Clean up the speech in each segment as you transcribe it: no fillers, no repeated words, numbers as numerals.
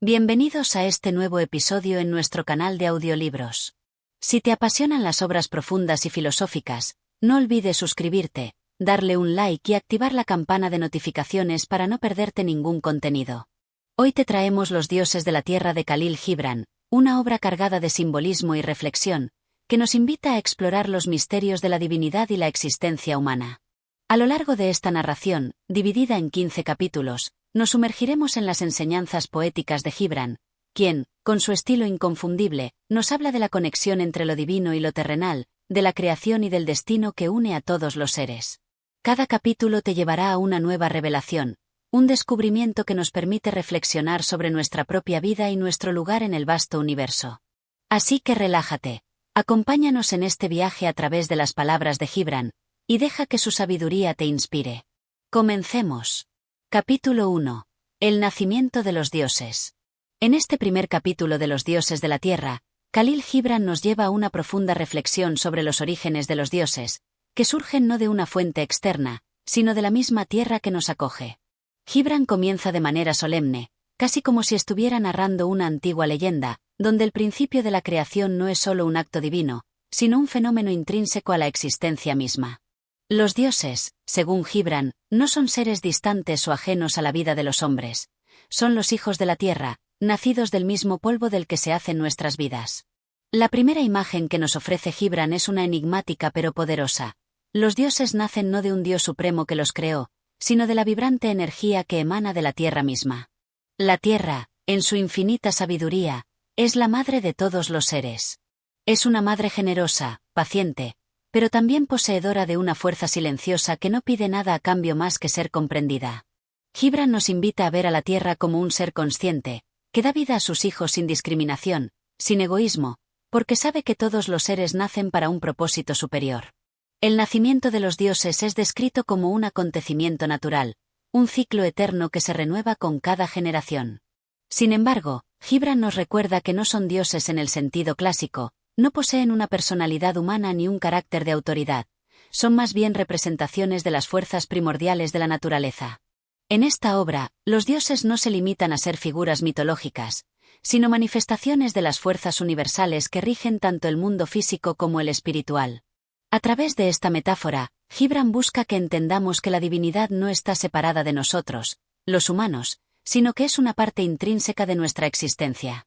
Bienvenidos a este nuevo episodio en nuestro canal de audiolibros. Si te apasionan las obras profundas y filosóficas, no olvides suscribirte, darle un like y activar la campana de notificaciones para no perderte ningún contenido. Hoy te traemos Los dioses de la tierra de Khalil Gibran, una obra cargada de simbolismo y reflexión, que nos invita a explorar los misterios de la divinidad y la existencia humana. A lo largo de esta narración, dividida en 15 capítulos, nos sumergiremos en las enseñanzas poéticas de Gibran, quien, con su estilo inconfundible, nos habla de la conexión entre lo divino y lo terrenal, de la creación y del destino que une a todos los seres. Cada capítulo te llevará a una nueva revelación, un descubrimiento que nos permite reflexionar sobre nuestra propia vida y nuestro lugar en el vasto universo. Así que relájate, acompáñanos en este viaje a través de las palabras de Gibran, y deja que su sabiduría te inspire. Comencemos. Capítulo 1. El nacimiento de los dioses. En este primer capítulo de Los dioses de la tierra, Khalil Gibran nos lleva a una profunda reflexión sobre los orígenes de los dioses, que surgen no de una fuente externa, sino de la misma tierra que nos acoge. Gibran comienza de manera solemne, casi como si estuviera narrando una antigua leyenda, donde el principio de la creación no es solo un acto divino, sino un fenómeno intrínseco a la existencia misma. Los dioses, según Gibran, no son seres distantes o ajenos a la vida de los hombres. Son los hijos de la tierra, nacidos del mismo polvo del que se hacen nuestras vidas. La primera imagen que nos ofrece Gibran es una enigmática pero poderosa. Los dioses nacen no de un dios supremo que los creó, sino de la vibrante energía que emana de la tierra misma. La tierra, en su infinita sabiduría, es la madre de todos los seres. Es una madre generosa, paciente, pero también poseedora de una fuerza silenciosa que no pide nada a cambio más que ser comprendida. Gibran nos invita a ver a la tierra como un ser consciente, que da vida a sus hijos sin discriminación, sin egoísmo, porque sabe que todos los seres nacen para un propósito superior. El nacimiento de los dioses es descrito como un acontecimiento natural, un ciclo eterno que se renueva con cada generación. Sin embargo, Gibran nos recuerda que no son dioses en el sentido clásico, no poseen una personalidad humana ni un carácter de autoridad, son más bien representaciones de las fuerzas primordiales de la naturaleza. En esta obra, los dioses no se limitan a ser figuras mitológicas, sino manifestaciones de las fuerzas universales que rigen tanto el mundo físico como el espiritual. A través de esta metáfora, Gibran busca que entendamos que la divinidad no está separada de nosotros, los humanos, sino que es una parte intrínseca de nuestra existencia.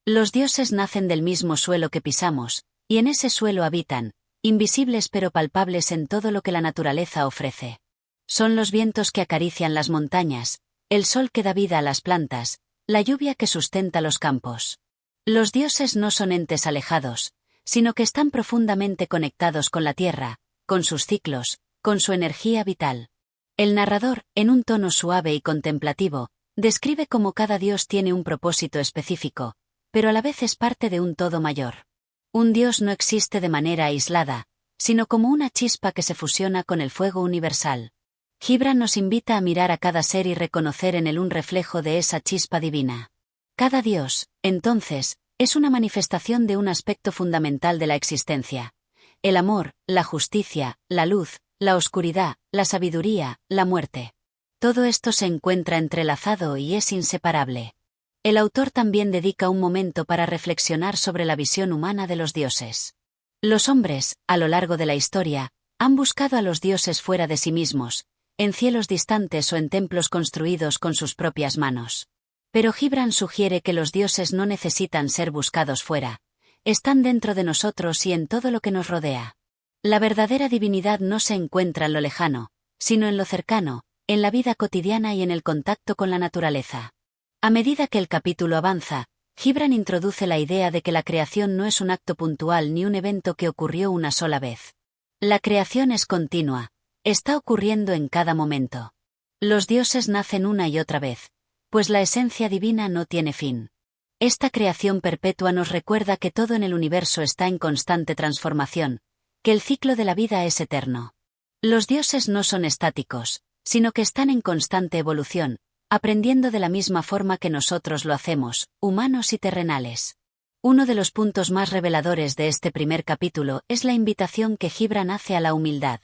Los dioses nacen del mismo suelo que pisamos, y en ese suelo habitan, invisibles pero palpables en todo lo que la naturaleza ofrece. Son los vientos que acarician las montañas, el sol que da vida a las plantas, la lluvia que sustenta los campos. Los dioses no son entes alejados, sino que están profundamente conectados con la tierra, con sus ciclos, con su energía vital. El narrador, en un tono suave y contemplativo, describe cómo cada dios tiene un propósito específico, pero a la vez es parte de un todo mayor. Un dios no existe de manera aislada, sino como una chispa que se fusiona con el fuego universal. Gibran nos invita a mirar a cada ser y reconocer en él un reflejo de esa chispa divina. Cada dios, entonces, es una manifestación de un aspecto fundamental de la existencia. El amor, la justicia, la luz, la oscuridad, la sabiduría, la muerte. Todo esto se encuentra entrelazado y es inseparable. El autor también dedica un momento para reflexionar sobre la visión humana de los dioses. Los hombres, a lo largo de la historia, han buscado a los dioses fuera de sí mismos, en cielos distantes o en templos construidos con sus propias manos. Pero Gibran sugiere que los dioses no necesitan ser buscados fuera, están dentro de nosotros y en todo lo que nos rodea. La verdadera divinidad no se encuentra en lo lejano, sino en lo cercano, en la vida cotidiana y en el contacto con la naturaleza. A medida que el capítulo avanza, Gibran introduce la idea de que la creación no es un acto puntual ni un evento que ocurrió una sola vez. La creación es continua, está ocurriendo en cada momento. Los dioses nacen una y otra vez, pues la esencia divina no tiene fin. Esta creación perpetua nos recuerda que todo en el universo está en constante transformación, que el ciclo de la vida es eterno. Los dioses no son estáticos, sino que están en constante evolución, aprendiendo de la misma forma que nosotros lo hacemos, humanos y terrenales. Uno de los puntos más reveladores de este primer capítulo es la invitación que Gibran hace a la humildad.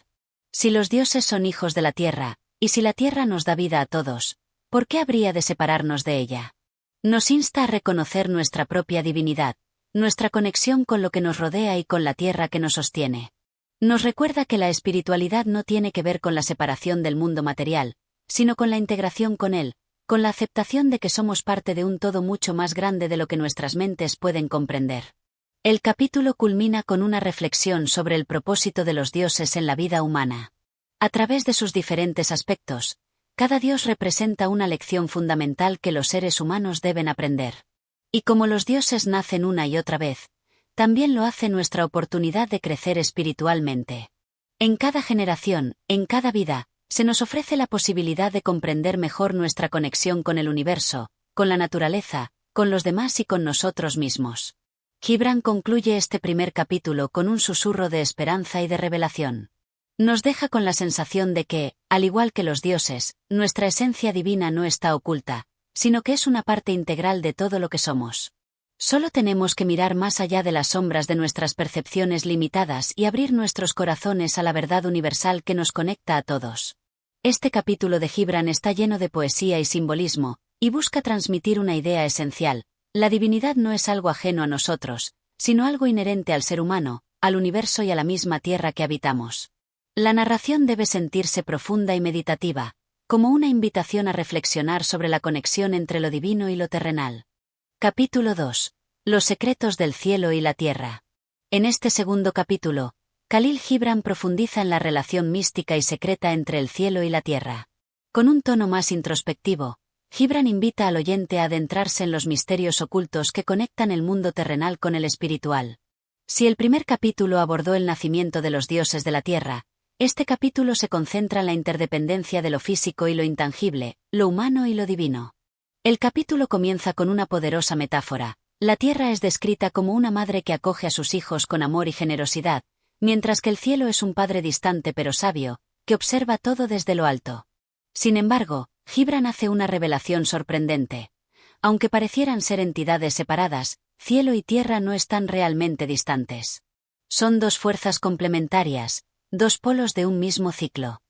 Si los dioses son hijos de la tierra, y si la tierra nos da vida a todos, ¿por qué habría de separarnos de ella? Nos insta a reconocer nuestra propia divinidad, nuestra conexión con lo que nos rodea y con la tierra que nos sostiene. Nos recuerda que la espiritualidad no tiene que ver con la separación del mundo material, sino con la integración con él, con la aceptación de que somos parte de un todo mucho más grande de lo que nuestras mentes pueden comprender. El capítulo culmina con una reflexión sobre el propósito de los dioses en la vida humana. A través de sus diferentes aspectos, cada dios representa una lección fundamental que los seres humanos deben aprender. Y como los dioses nacen una y otra vez, también lo hace nuestra oportunidad de crecer espiritualmente. En cada generación, en cada vida, se nos ofrece la posibilidad de comprender mejor nuestra conexión con el universo, con la naturaleza, con los demás y con nosotros mismos. Gibran concluye este primer capítulo con un susurro de esperanza y de revelación. Nos deja con la sensación de que, al igual que los dioses, nuestra esencia divina no está oculta, sino que es una parte integral de todo lo que somos. Solo tenemos que mirar más allá de las sombras de nuestras percepciones limitadas y abrir nuestros corazones a la verdad universal que nos conecta a todos. Este capítulo de Gibran está lleno de poesía y simbolismo, y busca transmitir una idea esencial. La divinidad no es algo ajeno a nosotros, sino algo inherente al ser humano, al universo y a la misma tierra que habitamos. La narración debe sentirse profunda y meditativa, como una invitación a reflexionar sobre la conexión entre lo divino y lo terrenal. Capítulo 2. Los secretos del cielo y la tierra. En este segundo capítulo, Khalil Gibran profundiza en la relación mística y secreta entre el cielo y la tierra. Con un tono más introspectivo, Gibran invita al oyente a adentrarse en los misterios ocultos que conectan el mundo terrenal con el espiritual. Si el primer capítulo abordó el nacimiento de los dioses de la tierra, este capítulo se concentra en la interdependencia de lo físico y lo intangible, lo humano y lo divino. El capítulo comienza con una poderosa metáfora. La tierra es descrita como una madre que acoge a sus hijos con amor y generosidad, mientras que el cielo es un padre distante pero sabio, que observa todo desde lo alto. Sin embargo, Gibran hace una revelación sorprendente. Aunque parecieran ser entidades separadas, cielo y tierra no están realmente distantes. Son dos fuerzas complementarias, dos polos de un mismo ciclo.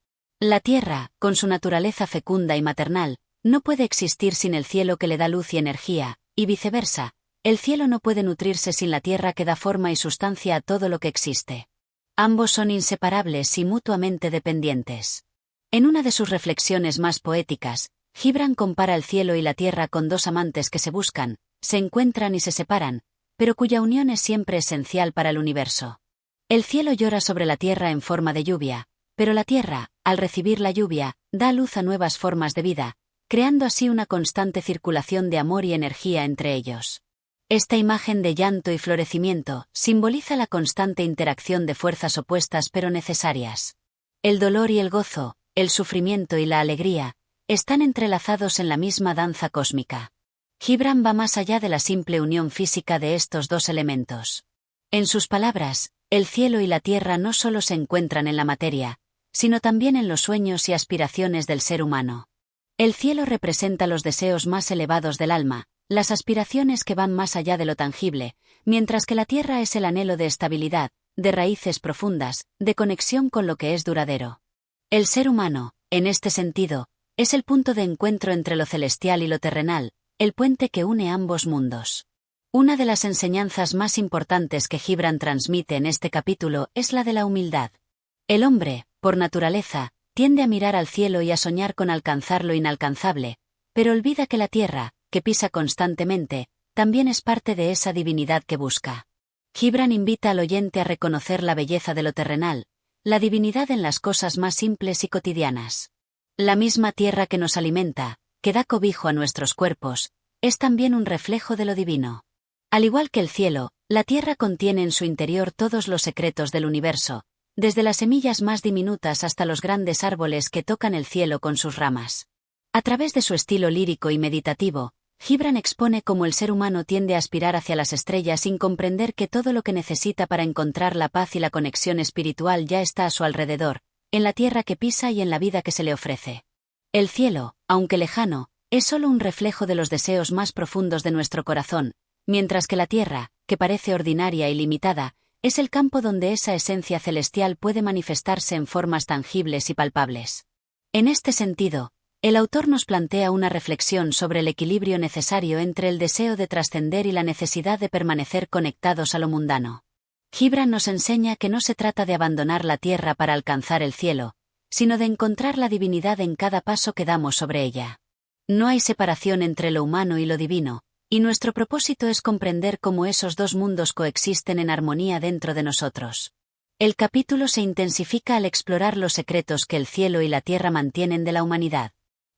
La tierra, con su naturaleza fecunda y maternal, no puede existir sin el cielo que le da luz y energía, y viceversa, el cielo no puede nutrirse sin la tierra que da forma y sustancia a todo lo que existe. Ambos son inseparables y mutuamente dependientes. En una de sus reflexiones más poéticas, Gibran compara el cielo y la tierra con dos amantes que se buscan, se encuentran y se separan, pero cuya unión es siempre esencial para el universo. El cielo llora sobre la tierra en forma de lluvia, pero la tierra, al recibir la lluvia, da luz a nuevas formas de vida, creando así una constante circulación de amor y energía entre ellos. Esta imagen de llanto y florecimiento simboliza la constante interacción de fuerzas opuestas pero necesarias. El dolor y el gozo, el sufrimiento y la alegría, están entrelazados en la misma danza cósmica. Gibran va más allá de la simple unión física de estos dos elementos. En sus palabras, el cielo y la tierra no solo se encuentran en la materia, sino también en los sueños y aspiraciones del ser humano. El cielo representa los deseos más elevados del alma, las aspiraciones que van más allá de lo tangible, mientras que la tierra es el anhelo de estabilidad, de raíces profundas, de conexión con lo que es duradero. El ser humano, en este sentido, es el punto de encuentro entre lo celestial y lo terrenal, el puente que une ambos mundos. Una de las enseñanzas más importantes que Gibran transmite en este capítulo es la de la humildad. El hombre, por naturaleza, tiende a mirar al cielo y a soñar con alcanzar lo inalcanzable, pero olvida que la tierra, que pisa constantemente, también es parte de esa divinidad que busca. Gibran invita al oyente a reconocer la belleza de lo terrenal, la divinidad en las cosas más simples y cotidianas. La misma tierra que nos alimenta, que da cobijo a nuestros cuerpos, es también un reflejo de lo divino. Al igual que el cielo, la tierra contiene en su interior todos los secretos del universo, desde las semillas más diminutas hasta los grandes árboles que tocan el cielo con sus ramas. A través de su estilo lírico y meditativo, Gibran expone cómo el ser humano tiende a aspirar hacia las estrellas sin comprender que todo lo que necesita para encontrar la paz y la conexión espiritual ya está a su alrededor, en la tierra que pisa y en la vida que se le ofrece. El cielo, aunque lejano, es solo un reflejo de los deseos más profundos de nuestro corazón, mientras que la tierra, que parece ordinaria y limitada, es el campo donde esa esencia celestial puede manifestarse en formas tangibles y palpables. En este sentido, El autor nos plantea una reflexión sobre el equilibrio necesario entre el deseo de trascender y la necesidad de permanecer conectados a lo mundano. Gibran nos enseña que no se trata de abandonar la tierra para alcanzar el cielo, sino de encontrar la divinidad en cada paso que damos sobre ella. No hay separación entre lo humano y lo divino, y nuestro propósito es comprender cómo esos dos mundos coexisten en armonía dentro de nosotros. El capítulo se intensifica al explorar los secretos que el cielo y la tierra mantienen de la humanidad.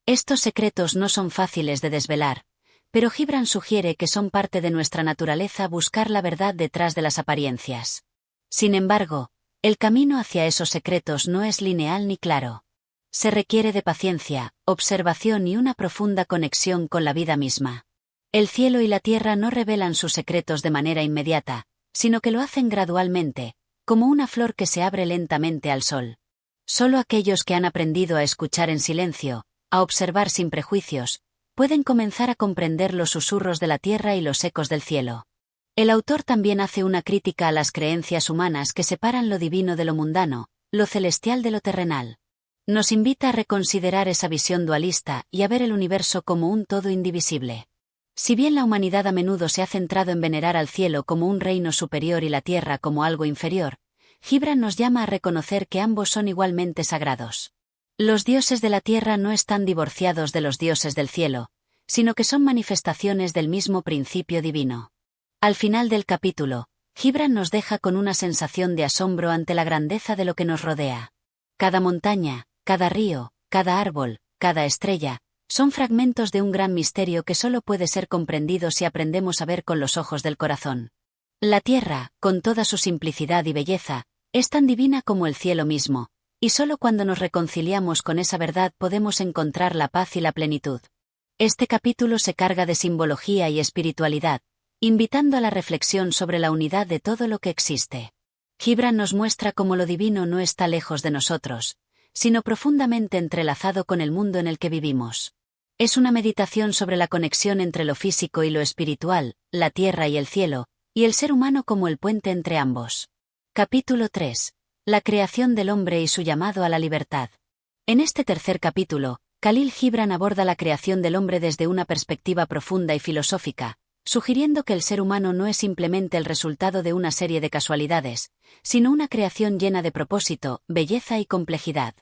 Estos secretos no son fáciles de desvelar, pero Gibran sugiere que son parte de nuestra naturaleza buscar la verdad detrás de las apariencias. Sin embargo, el camino hacia esos secretos no es lineal ni claro. Se requiere de paciencia, observación y una profunda conexión con la vida misma. El cielo y la tierra no revelan sus secretos de manera inmediata, sino que lo hacen gradualmente, como una flor que se abre lentamente al sol. Solo aquellos que han aprendido a escuchar en silencio, a observar sin prejuicios, pueden comenzar a comprender los susurros de la tierra y los ecos del cielo. El autor también hace una crítica a las creencias humanas que separan lo divino de lo mundano, lo celestial de lo terrenal. Nos invita a reconsiderar esa visión dualista y a ver el universo como un todo indivisible. Si bien la humanidad a menudo se ha centrado en venerar al cielo como un reino superior y la tierra como algo inferior, Gibran nos llama a reconocer que ambos son igualmente sagrados. Los dioses de la tierra no están divorciados de los dioses del cielo, sino que son manifestaciones del mismo principio divino. Al final del capítulo, Gibran nos deja con una sensación de asombro ante la grandeza de lo que nos rodea. Cada montaña, cada río, cada árbol, cada estrella, son fragmentos de un gran misterio que solo puede ser comprendido si aprendemos a ver con los ojos del corazón. La tierra, con toda su simplicidad y belleza, es tan divina como el cielo mismo, y solo cuando nos reconciliamos con esa verdad podemos encontrar la paz y la plenitud. Este capítulo se carga de simbología y espiritualidad, invitando a la reflexión sobre la unidad de todo lo que existe. Gibran nos muestra cómo lo divino no está lejos de nosotros, sino profundamente entrelazado con el mundo en el que vivimos. Es una meditación sobre la conexión entre lo físico y lo espiritual, la tierra y el cielo, y el ser humano como el puente entre ambos. Capítulo 3. La creación del hombre y su llamado a la libertad. En este tercer capítulo, Khalil Gibran aborda la creación del hombre desde una perspectiva profunda y filosófica, sugiriendo que el ser humano no es simplemente el resultado de una serie de casualidades, sino una creación llena de propósito, belleza y complejidad.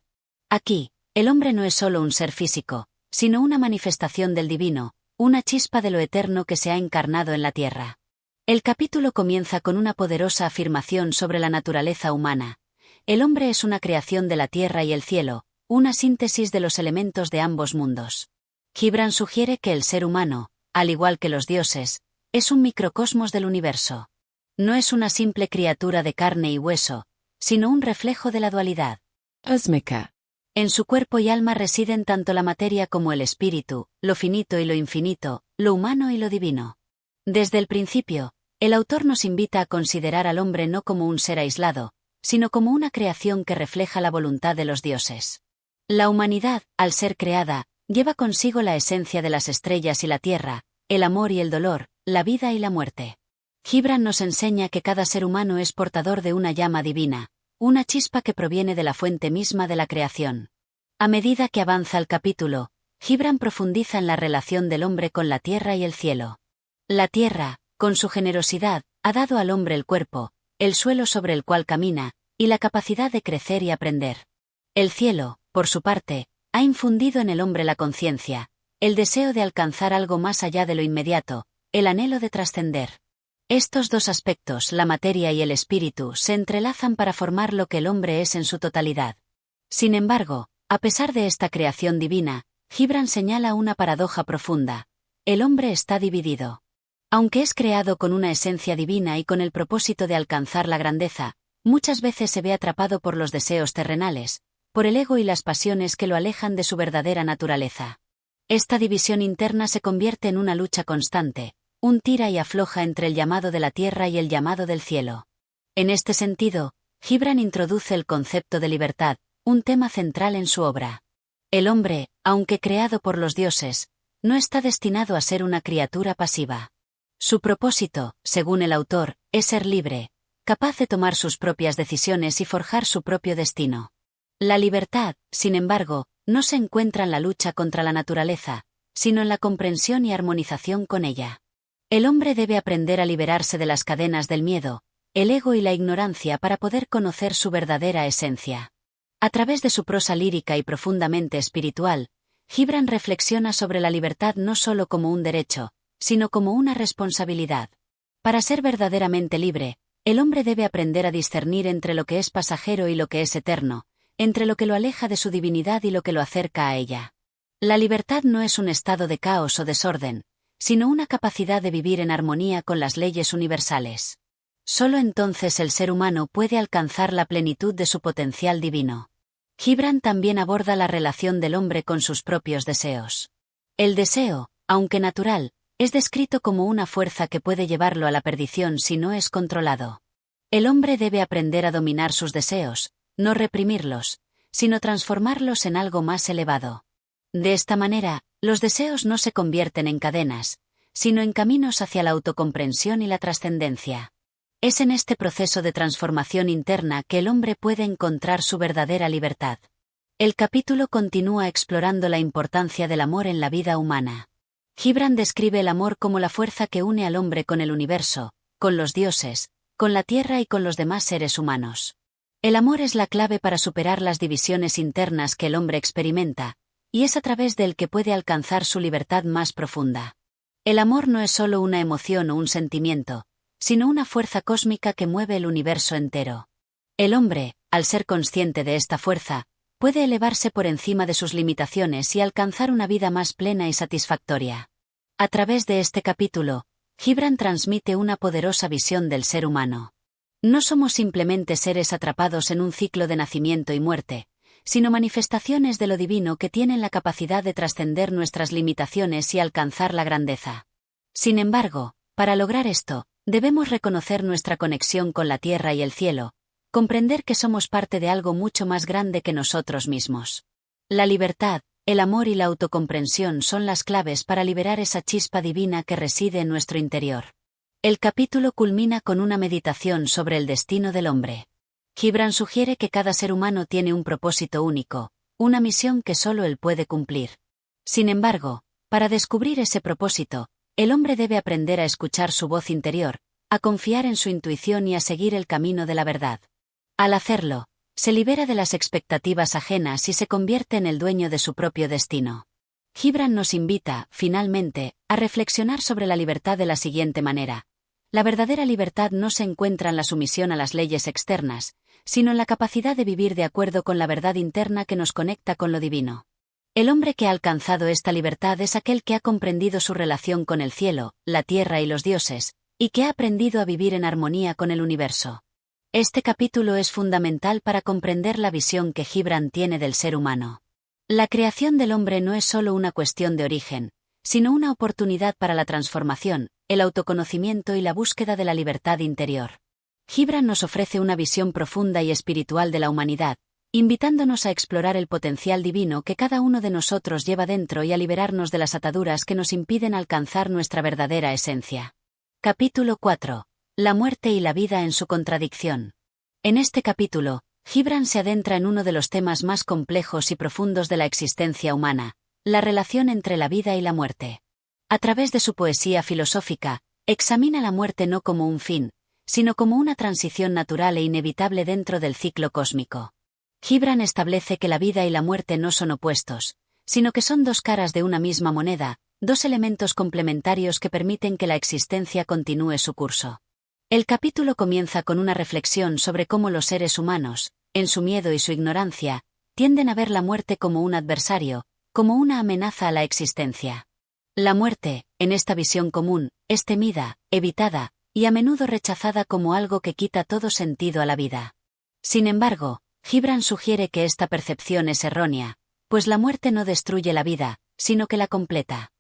Aquí, el hombre no es solo un ser físico, sino una manifestación del divino, una chispa de lo eterno que se ha encarnado en la tierra. El capítulo comienza con una poderosa afirmación sobre la naturaleza humana. El hombre es una creación de la tierra y el cielo, una síntesis de los elementos de ambos mundos. Gibran sugiere que el ser humano, al igual que los dioses, es un microcosmos del universo. No es una simple criatura de carne y hueso, sino un reflejo de la dualidad. Cósmica. En su cuerpo y alma residen tanto la materia como el espíritu, lo finito y lo infinito, lo humano y lo divino. Desde el principio, el autor nos invita a considerar al hombre no como un ser aislado, sino como una creación que refleja la voluntad de los dioses. La humanidad, al ser creada, lleva consigo la esencia de las estrellas y la tierra, el amor y el dolor, la vida y la muerte. Gibran nos enseña que cada ser humano es portador de una llama divina, una chispa que proviene de la fuente misma de la creación. A medida que avanza el capítulo, Gibran profundiza en la relación del hombre con la tierra y el cielo. La tierra, con su generosidad, ha dado al hombre el cuerpo, el suelo sobre el cual camina, y la capacidad de crecer y aprender. El cielo, por su parte, ha infundido en el hombre la conciencia, el deseo de alcanzar algo más allá de lo inmediato, el anhelo de trascender. Estos dos aspectos, la materia y el espíritu, se entrelazan para formar lo que el hombre es en su totalidad. Sin embargo, a pesar de esta creación divina, Gibran señala una paradoja profunda. El hombre está dividido. Aunque es creado con una esencia divina y con el propósito de alcanzar la grandeza, muchas veces se ve atrapado por los deseos terrenales, por el ego y las pasiones que lo alejan de su verdadera naturaleza. Esta división interna se convierte en una lucha constante, un tira y afloja entre el llamado de la tierra y el llamado del cielo. En este sentido, Gibran introduce el concepto de libertad, un tema central en su obra. El hombre, aunque creado por los dioses, no está destinado a ser una criatura pasiva. Su propósito, según el autor, es ser libre, capaz de tomar sus propias decisiones y forjar su propio destino. La libertad, sin embargo, no se encuentra en la lucha contra la naturaleza, sino en la comprensión y armonización con ella. El hombre debe aprender a liberarse de las cadenas del miedo, el ego y la ignorancia para poder conocer su verdadera esencia. A través de su prosa lírica y profundamente espiritual, Gibran reflexiona sobre la libertad no solo como un derecho, sino como una responsabilidad. Para ser verdaderamente libre, el hombre debe aprender a discernir entre lo que es pasajero y lo que es eterno, entre lo que lo aleja de su divinidad y lo que lo acerca a ella. La libertad no es un estado de caos o desorden, sino una capacidad de vivir en armonía con las leyes universales. Solo entonces el ser humano puede alcanzar la plenitud de su potencial divino. Gibran también aborda la relación del hombre con sus propios deseos. El deseo, aunque natural, es descrito como una fuerza que puede llevarlo a la perdición si no es controlado. El hombre debe aprender a dominar sus deseos, no reprimirlos, sino transformarlos en algo más elevado. De esta manera, los deseos no se convierten en cadenas, sino en caminos hacia la autocomprensión y la trascendencia. Es en este proceso de transformación interna que el hombre puede encontrar su verdadera libertad. El capítulo continúa explorando la importancia del amor en la vida humana. Gibran describe el amor como la fuerza que une al hombre con el universo, con los dioses, con la tierra y con los demás seres humanos. El amor es la clave para superar las divisiones internas que el hombre experimenta, y es a través del que puede alcanzar su libertad más profunda. El amor no es solo una emoción o un sentimiento, sino una fuerza cósmica que mueve el universo entero. El hombre, al ser consciente de esta fuerza, puede elevarse por encima de sus limitaciones y alcanzar una vida más plena y satisfactoria. A través de este capítulo, Gibran transmite una poderosa visión del ser humano. No somos simplemente seres atrapados en un ciclo de nacimiento y muerte, sino manifestaciones de lo divino que tienen la capacidad de trascender nuestras limitaciones y alcanzar la grandeza. Sin embargo, para lograr esto, debemos reconocer nuestra conexión con la tierra y el cielo, comprender que somos parte de algo mucho más grande que nosotros mismos. La libertad, el amor y la autocomprensión son las claves para liberar esa chispa divina que reside en nuestro interior. El capítulo culmina con una meditación sobre el destino del hombre. Gibran sugiere que cada ser humano tiene un propósito único, una misión que solo él puede cumplir. Sin embargo, para descubrir ese propósito, el hombre debe aprender a escuchar su voz interior, a confiar en su intuición y a seguir el camino de la verdad. Al hacerlo, se libera de las expectativas ajenas y se convierte en el dueño de su propio destino. Gibran nos invita, finalmente, a reflexionar sobre la libertad de la siguiente manera. La verdadera libertad no se encuentra en la sumisión a las leyes externas, sino en la capacidad de vivir de acuerdo con la verdad interna que nos conecta con lo divino. El hombre que ha alcanzado esta libertad es aquel que ha comprendido su relación con el cielo, la tierra y los dioses, y que ha aprendido a vivir en armonía con el universo. Este capítulo es fundamental para comprender la visión que Gibran tiene del ser humano. La creación del hombre no es solo una cuestión de origen, sino una oportunidad para la transformación, el autoconocimiento y la búsqueda de la libertad interior. Gibran nos ofrece una visión profunda y espiritual de la humanidad, invitándonos a explorar el potencial divino que cada uno de nosotros lleva dentro y a liberarnos de las ataduras que nos impiden alcanzar nuestra verdadera esencia. Capítulo 4. La muerte y la vida en su contradicción. En este capítulo, Gibran se adentra en uno de los temas más complejos y profundos de la existencia humana, la relación entre la vida y la muerte. A través de su poesía filosófica, examina la muerte no como un fin, sino como una transición natural e inevitable dentro del ciclo cósmico. Gibran establece que la vida y la muerte no son opuestos, sino que son dos caras de una misma moneda, dos elementos complementarios que permiten que la existencia continúe su curso. El capítulo comienza con una reflexión sobre cómo los seres humanos, en su miedo y su ignorancia, tienden a ver la muerte como un adversario, como una amenaza a la existencia. La muerte, en esta visión común, es temida, evitada, y a menudo rechazada como algo que quita todo sentido a la vida. Sin embargo, Gibran sugiere que esta percepción es errónea, pues la muerte no destruye la vida, sino que la completa.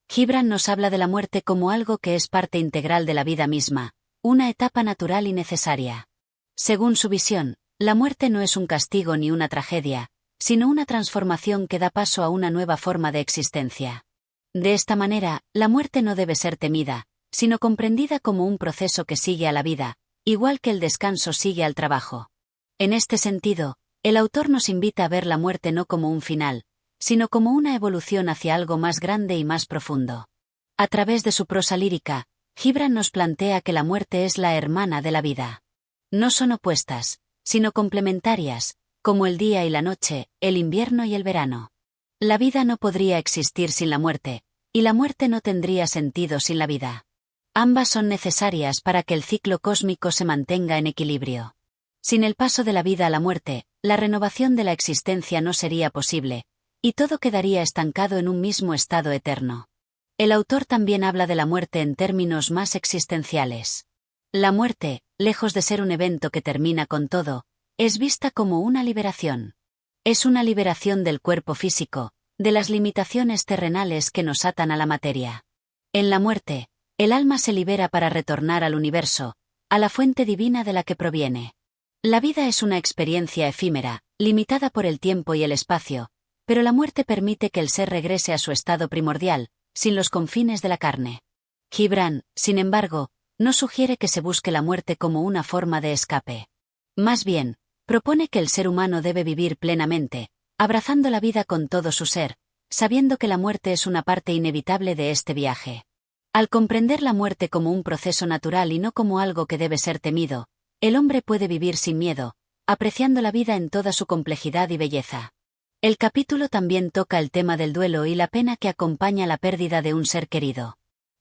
Gibran nos habla de la muerte como algo que es parte integral de la vida misma, una etapa natural y necesaria. Según su visión, la muerte no es un castigo ni una tragedia, sino una transformación que da paso a una nueva forma de existencia. De esta manera, la muerte no debe ser temida, sino comprendida como un proceso que sigue a la vida, igual que el descanso sigue al trabajo. En este sentido, el autor nos invita a ver la muerte no como un final, sino como una evolución hacia algo más grande y más profundo. A través de su prosa lírica, Gibran nos plantea que la muerte es la hermana de la vida. No son opuestas, sino complementarias, como el día y la noche, el invierno y el verano. La vida no podría existir sin la muerte, y la muerte no tendría sentido sin la vida. Ambas son necesarias para que el ciclo cósmico se mantenga en equilibrio. Sin el paso de la vida a la muerte, la renovación de la existencia no sería posible, y todo quedaría estancado en un mismo estado eterno. El autor también habla de la muerte en términos más existenciales. La muerte, lejos de ser un evento que termina con todo, es vista como una liberación. Es una liberación del cuerpo físico, de las limitaciones terrenales que nos atan a la materia. En la muerte, el alma se libera para retornar al universo, a la fuente divina de la que proviene. La vida es una experiencia efímera, limitada por el tiempo y el espacio, pero la muerte permite que el ser regrese a su estado primordial, sin los confines de la carne. Gibran, sin embargo, no sugiere que se busque la muerte como una forma de escape. Más bien, propone que el ser humano debe vivir plenamente, abrazando la vida con todo su ser, sabiendo que la muerte es una parte inevitable de este viaje. Al comprender la muerte como un proceso natural y no como algo que debe ser temido, el hombre puede vivir sin miedo, apreciando la vida en toda su complejidad y belleza. El capítulo también toca el tema del duelo y la pena que acompaña la pérdida de un ser querido.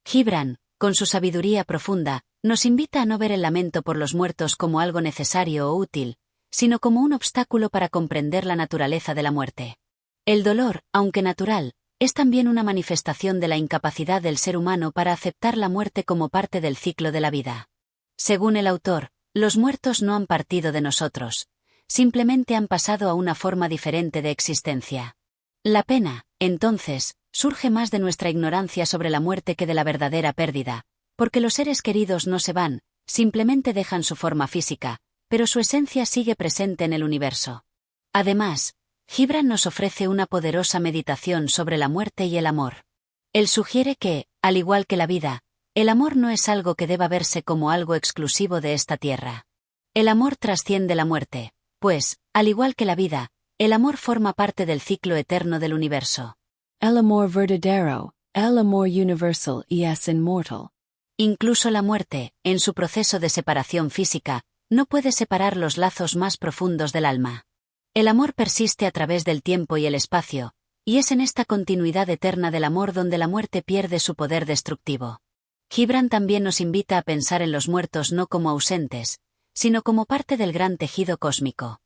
Gibran, con su sabiduría profunda, nos invita a no ver el lamento por los muertos como algo necesario o útil, sino como un obstáculo para comprender la naturaleza de la muerte. El dolor, aunque natural, es también una manifestación de la incapacidad del ser humano para aceptar la muerte como parte del ciclo de la vida. Según el autor, los muertos no han partido de nosotros, simplemente han pasado a una forma diferente de existencia. La pena, entonces, surge más de nuestra ignorancia sobre la muerte que de la verdadera pérdida, porque los seres queridos no se van, simplemente dejan su forma física, pero su esencia sigue presente en el universo. Además, Gibran nos ofrece una poderosa meditación sobre la muerte y el amor. Él sugiere que, al igual que la vida, el amor no es algo que deba verse como algo exclusivo de esta tierra. El amor trasciende la muerte, pues, al igual que la vida, el amor forma parte del ciclo eterno del universo. El amor verdadero, el amor universal y es inmortal. Incluso la muerte, en su proceso de separación física, no puede separar los lazos más profundos del alma. El amor persiste a través del tiempo y el espacio, y es en esta continuidad eterna del amor donde la muerte pierde su poder destructivo. Gibran también nos invita a pensar en los muertos no como ausentes, sino como parte del gran tejido cósmico.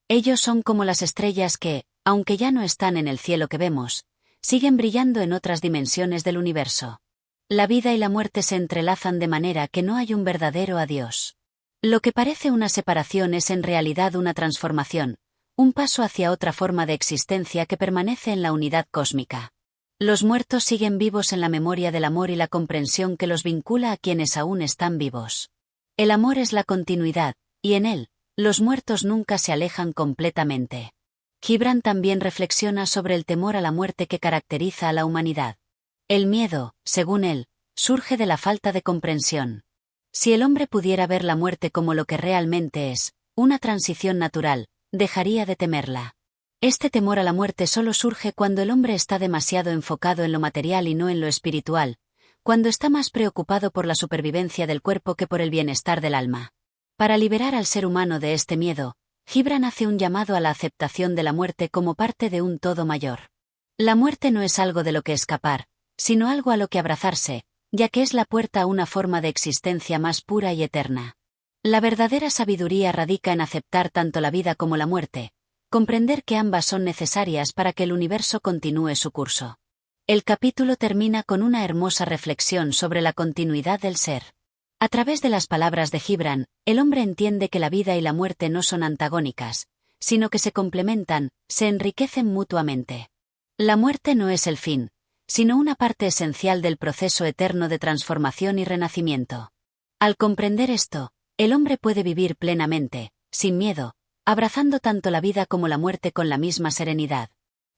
Ellos son como las estrellas que, aunque ya no están en el cielo que vemos, siguen brillando en otras dimensiones del universo. La vida y la muerte se entrelazan de manera que no hay un verdadero adiós. Lo que parece una separación es en realidad una transformación, un paso hacia otra forma de existencia que permanece en la unidad cósmica. Los muertos siguen vivos en la memoria del amor y la comprensión que los vincula a quienes aún están vivos. El amor es la continuidad, y en él, los muertos nunca se alejan completamente. Gibran también reflexiona sobre el temor a la muerte que caracteriza a la humanidad. El miedo, según él, surge de la falta de comprensión. Si el hombre pudiera ver la muerte como lo que realmente es, una transición natural, dejaría de temerla. Este temor a la muerte solo surge cuando el hombre está demasiado enfocado en lo material y no en lo espiritual, cuando está más preocupado por la supervivencia del cuerpo que por el bienestar del alma. Para liberar al ser humano de este miedo, Gibran hace un llamado a la aceptación de la muerte como parte de un todo mayor. La muerte no es algo de lo que escapar, sino algo a lo que abrazarse, ya que es la puerta a una forma de existencia más pura y eterna. La verdadera sabiduría radica en aceptar tanto la vida como la muerte, comprender que ambas son necesarias para que el universo continúe su curso. El capítulo termina con una hermosa reflexión sobre la continuidad del ser. A través de las palabras de Gibran, el hombre entiende que la vida y la muerte no son antagónicas, sino que se complementan, se enriquecen mutuamente. La muerte no es el fin, sino una parte esencial del proceso eterno de transformación y renacimiento. Al comprender esto, el hombre puede vivir plenamente, sin miedo, abrazando tanto la vida como la muerte con la misma serenidad.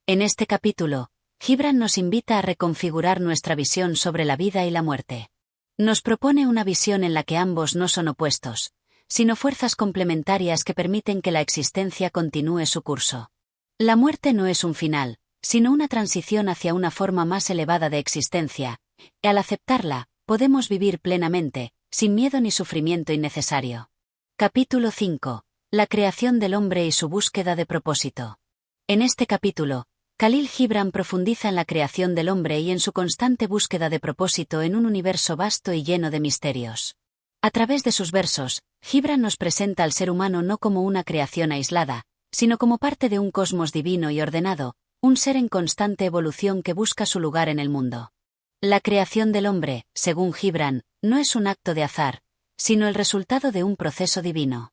En este capítulo, Gibran nos invita a reconfigurar nuestra visión sobre la vida y la muerte. Nos propone una visión en la que ambos no son opuestos, sino fuerzas complementarias que permiten que la existencia continúe su curso. La muerte no es un final, sino una transición hacia una forma más elevada de existencia, y al aceptarla, podemos vivir plenamente, sin miedo ni sufrimiento innecesario. Capítulo 5. La creación del hombre y su búsqueda de propósito. En este capítulo, Khalil Gibran profundiza en la creación del hombre y en su constante búsqueda de propósito en un universo vasto y lleno de misterios. A través de sus versos, Gibran nos presenta al ser humano no como una creación aislada, sino como parte de un cosmos divino y ordenado, un ser en constante evolución que busca su lugar en el mundo. La creación del hombre, según Gibran, no es un acto de azar, sino el resultado de un proceso divino.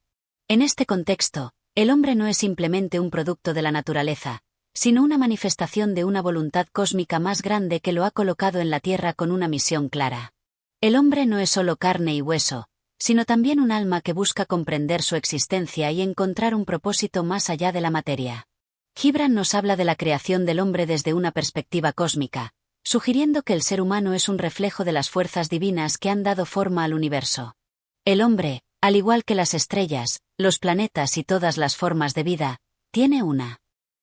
En este contexto, el hombre no es simplemente un producto de la naturaleza, sino una manifestación de una voluntad cósmica más grande que lo ha colocado en la Tierra con una misión clara. El hombre no es solo carne y hueso, sino también un alma que busca comprender su existencia y encontrar un propósito más allá de la materia. Gibran nos habla de la creación del hombre desde una perspectiva cósmica, sugiriendo que el ser humano es un reflejo de las fuerzas divinas que han dado forma al universo. El hombre, al igual que las estrellas, los planetas y todas las formas de vida, tiene una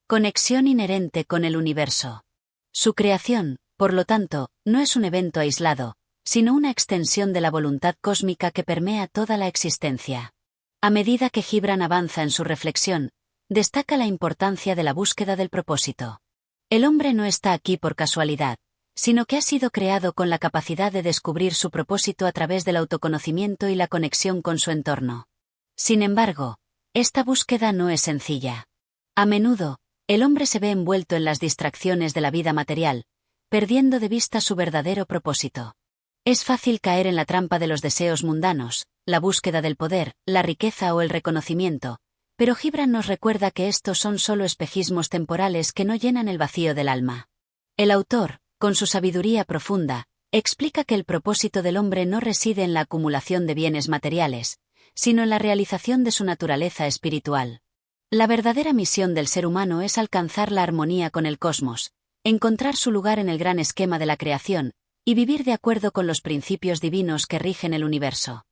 conexión inherente con el universo. Su creación, por lo tanto, no es un evento aislado, sino una extensión de la voluntad cósmica que permea toda la existencia. A medida que Gibran avanza en su reflexión, destaca la importancia de la búsqueda del propósito. El hombre no está aquí por casualidad, sino que ha sido creado con la capacidad de descubrir su propósito a través del autoconocimiento y la conexión con su entorno. Sin embargo, esta búsqueda no es sencilla. A menudo, el hombre se ve envuelto en las distracciones de la vida material, perdiendo de vista su verdadero propósito. Es fácil caer en la trampa de los deseos mundanos, la búsqueda del poder, la riqueza o el reconocimiento, pero Gibran nos recuerda que estos son solo espejismos temporales que no llenan el vacío del alma. El autor, con su sabiduría profunda, explica que el propósito del hombre no reside en la acumulación de bienes materiales, sino en la realización de su naturaleza espiritual. La verdadera misión del ser humano es alcanzar la armonía con el cosmos, encontrar su lugar en el gran esquema de la creación, y vivir de acuerdo con los principios divinos que rigen el universo.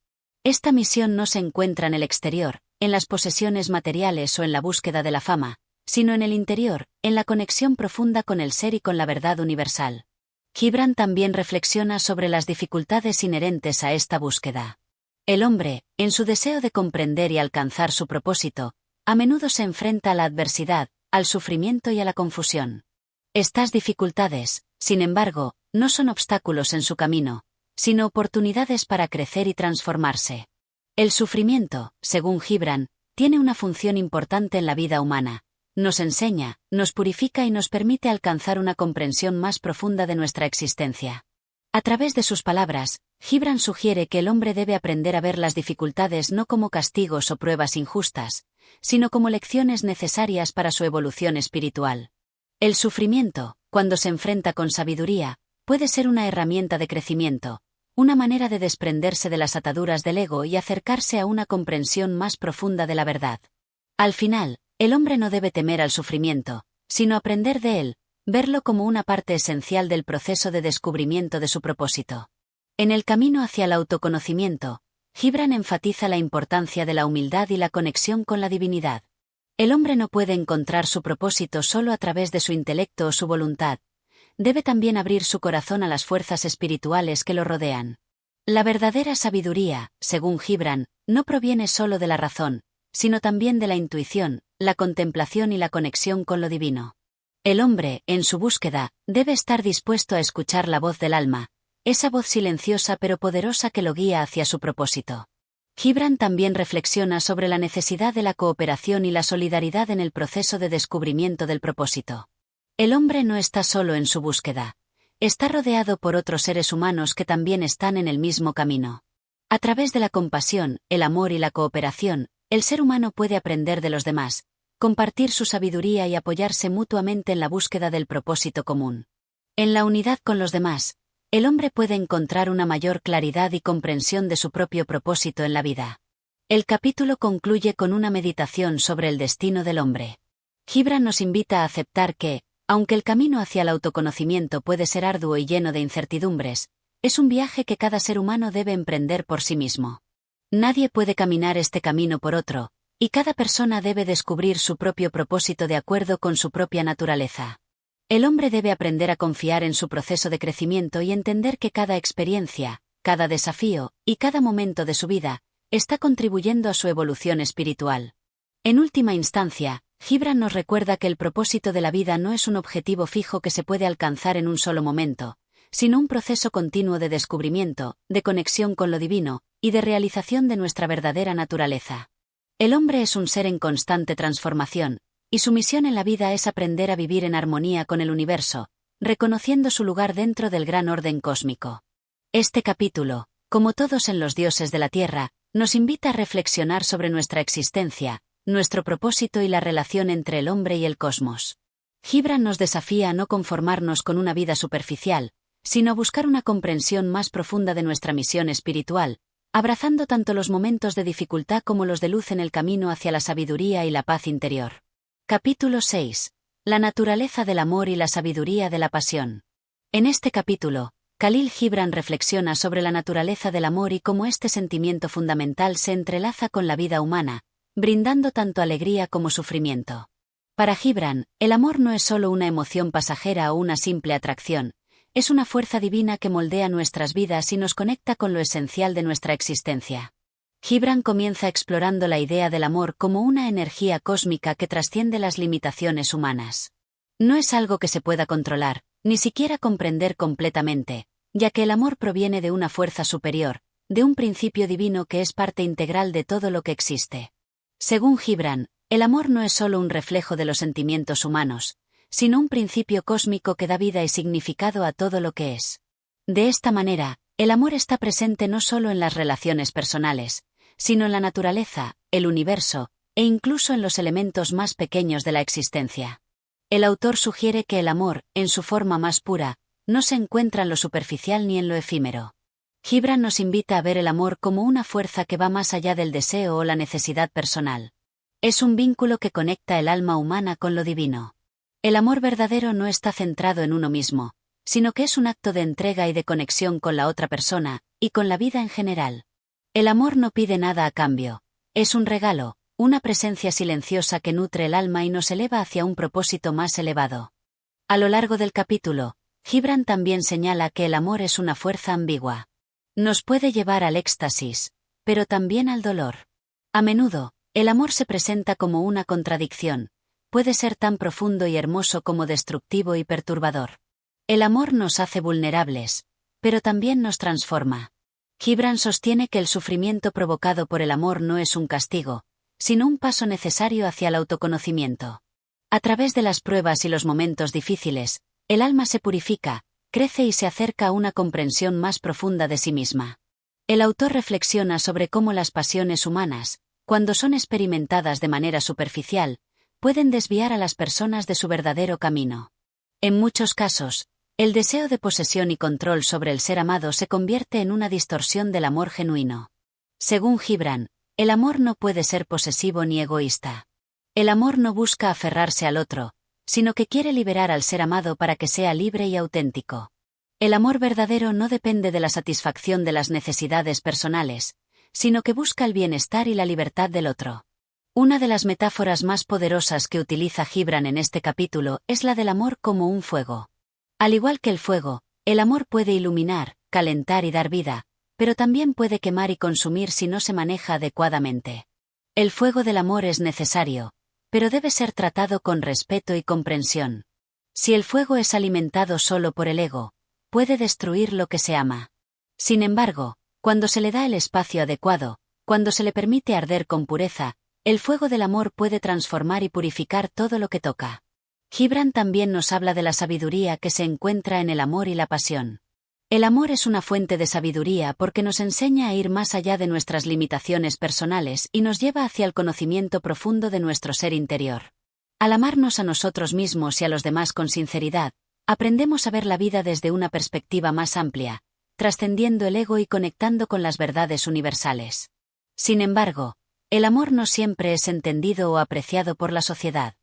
Esta misión no se encuentra en el exterior, en las posesiones materiales o en la búsqueda de la fama, sino en el interior, en la conexión profunda con el ser y con la verdad universal. Gibran también reflexiona sobre las dificultades inherentes a esta búsqueda. El hombre, en su deseo de comprender y alcanzar su propósito, a menudo se enfrenta a la adversidad, al sufrimiento y a la confusión. Estas dificultades, sin embargo, no son obstáculos en su camino, sino oportunidades para crecer y transformarse. El sufrimiento, según Gibran, tiene una función importante en la vida humana. Nos enseña, nos purifica y nos permite alcanzar una comprensión más profunda de nuestra existencia. A través de sus palabras, Gibran sugiere que el hombre debe aprender a ver las dificultades no como castigos o pruebas injustas, sino como lecciones necesarias para su evolución espiritual. El sufrimiento, cuando se enfrenta con sabiduría, puede ser una herramienta de crecimiento, una manera de desprenderse de las ataduras del ego y acercarse a una comprensión más profunda de la verdad. Al final, el hombre no debe temer al sufrimiento, sino aprender de él, verlo como una parte esencial del proceso de descubrimiento de su propósito. En el camino hacia el autoconocimiento, Gibran enfatiza la importancia de la humildad y la conexión con la divinidad. El hombre no puede encontrar su propósito solo a través de su intelecto o su voluntad. Debe también abrir su corazón a las fuerzas espirituales que lo rodean. La verdadera sabiduría, según Gibran, no proviene solo de la razón, sino también de la intuición, la contemplación y la conexión con lo divino. El hombre, en su búsqueda, debe estar dispuesto a escuchar la voz del alma, esa voz silenciosa pero poderosa que lo guía hacia su propósito. Gibran también reflexiona sobre la necesidad de la cooperación y la solidaridad en el proceso de descubrimiento del propósito. El hombre no está solo en su búsqueda. Está rodeado por otros seres humanos que también están en el mismo camino. A través de la compasión, el amor y la cooperación, el ser humano puede aprender de los demás, compartir su sabiduría y apoyarse mutuamente en la búsqueda del propósito común. En la unidad con los demás, el hombre puede encontrar una mayor claridad y comprensión de su propio propósito en la vida. El capítulo concluye con una meditación sobre el destino del hombre. Gibran nos invita a aceptar que, aunque el camino hacia el autoconocimiento puede ser arduo y lleno de incertidumbres, es un viaje que cada ser humano debe emprender por sí mismo. Nadie puede caminar este camino por otro, y cada persona debe descubrir su propio propósito de acuerdo con su propia naturaleza. El hombre debe aprender a confiar en su proceso de crecimiento y entender que cada experiencia, cada desafío y cada momento de su vida está contribuyendo a su evolución espiritual. En última instancia, Gibran nos recuerda que el propósito de la vida no es un objetivo fijo que se puede alcanzar en un solo momento, sino un proceso continuo de descubrimiento, de conexión con lo divino y de realización de nuestra verdadera naturaleza. El hombre es un ser en constante transformación, y su misión en la vida es aprender a vivir en armonía con el universo, reconociendo su lugar dentro del gran orden cósmico. Este capítulo, como todos en Los dioses de la tierra, nos invita a reflexionar sobre nuestra existencia, nuestro propósito y la relación entre el hombre y el cosmos. Gibran nos desafía a no conformarnos con una vida superficial, sino a buscar una comprensión más profunda de nuestra misión espiritual, abrazando tanto los momentos de dificultad como los de luz en el camino hacia la sabiduría y la paz interior. Capítulo 6. La naturaleza del amor y la sabiduría de la pasión. En este capítulo, Khalil Gibran reflexiona sobre la naturaleza del amor y cómo este sentimiento fundamental se entrelaza con la vida humana, brindando tanto alegría como sufrimiento. Para Gibran, el amor no es solo una emoción pasajera o una simple atracción, es una fuerza divina que moldea nuestras vidas y nos conecta con lo esencial de nuestra existencia. Gibran comienza explorando la idea del amor como una energía cósmica que trasciende las limitaciones humanas. No es algo que se pueda controlar, ni siquiera comprender completamente, ya que el amor proviene de una fuerza superior, de un principio divino que es parte integral de todo lo que existe. Según Gibran, el amor no es solo un reflejo de los sentimientos humanos, sino un principio cósmico que da vida y significado a todo lo que es. De esta manera, el amor está presente no solo en las relaciones personales, sino en la naturaleza, el universo, e incluso en los elementos más pequeños de la existencia. El autor sugiere que el amor, en su forma más pura, no se encuentra en lo superficial ni en lo efímero. Gibran nos invita a ver el amor como una fuerza que va más allá del deseo o la necesidad personal. Es un vínculo que conecta el alma humana con lo divino. El amor verdadero no está centrado en uno mismo, sino que es un acto de entrega y de conexión con la otra persona, y con la vida en general. El amor no pide nada a cambio, es un regalo, una presencia silenciosa que nutre el alma y nos eleva hacia un propósito más elevado. A lo largo del capítulo, Gibran también señala que el amor es una fuerza ambigua. Nos puede llevar al éxtasis, pero también al dolor. A menudo, el amor se presenta como una contradicción, puede ser tan profundo y hermoso como destructivo y perturbador. El amor nos hace vulnerables, pero también nos transforma. Gibran sostiene que el sufrimiento provocado por el amor no es un castigo, sino un paso necesario hacia el autoconocimiento. A través de las pruebas y los momentos difíciles, el alma se purifica, crece y se acerca a una comprensión más profunda de sí misma. El autor reflexiona sobre cómo las pasiones humanas, cuando son experimentadas de manera superficial, pueden desviar a las personas de su verdadero camino. En muchos casos, el deseo de posesión y control sobre el ser amado se convierte en una distorsión del amor genuino. Según Gibran, el amor no puede ser posesivo ni egoísta. El amor no busca aferrarse al otro, sino que quiere liberar al ser amado para que sea libre y auténtico. El amor verdadero no depende de la satisfacción de las necesidades personales, sino que busca el bienestar y la libertad del otro. Una de las metáforas más poderosas que utiliza Gibran en este capítulo es la del amor como un fuego. Al igual que el fuego, el amor puede iluminar, calentar y dar vida, pero también puede quemar y consumir si no se maneja adecuadamente. El fuego del amor es necesario, pero debe ser tratado con respeto y comprensión. Si el fuego es alimentado solo por el ego, puede destruir lo que se ama. Sin embargo, cuando se le da el espacio adecuado, cuando se le permite arder con pureza, el fuego del amor puede transformar y purificar todo lo que toca. Gibran también nos habla de la sabiduría que se encuentra en el amor y la pasión. El amor es una fuente de sabiduría porque nos enseña a ir más allá de nuestras limitaciones personales y nos lleva hacia el conocimiento profundo de nuestro ser interior. Al amarnos a nosotros mismos y a los demás con sinceridad, aprendemos a ver la vida desde una perspectiva más amplia, trascendiendo el ego y conectando con las verdades universales. Sin embargo, el amor no siempre es entendido o apreciado por la sociedad.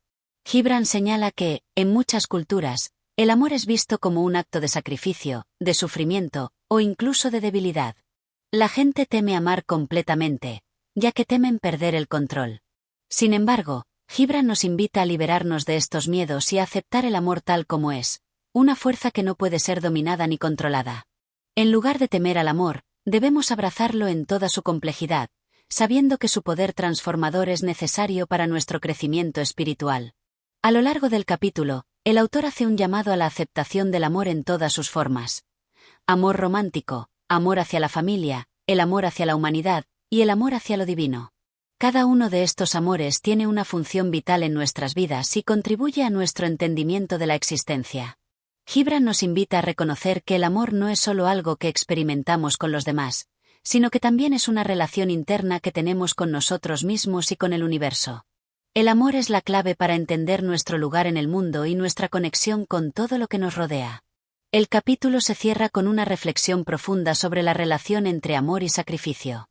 Gibran señala que, en muchas culturas, el amor es visto como un acto de sacrificio, de sufrimiento, o incluso de debilidad. La gente teme amar completamente, ya que temen perder el control. Sin embargo, Gibran nos invita a liberarnos de estos miedos y a aceptar el amor tal como es, una fuerza que no puede ser dominada ni controlada. En lugar de temer al amor, debemos abrazarlo en toda su complejidad, sabiendo que su poder transformador es necesario para nuestro crecimiento espiritual. A lo largo del capítulo, el autor hace un llamado a la aceptación del amor en todas sus formas. Amor romántico, amor hacia la familia, el amor hacia la humanidad, y el amor hacia lo divino. Cada uno de estos amores tiene una función vital en nuestras vidas y contribuye a nuestro entendimiento de la existencia. Gibran nos invita a reconocer que el amor no es solo algo que experimentamos con los demás, sino que también es una relación interna que tenemos con nosotros mismos y con el universo. El amor es la clave para entender nuestro lugar en el mundo y nuestra conexión con todo lo que nos rodea. El capítulo se cierra con una reflexión profunda sobre la relación entre amor y sacrificio.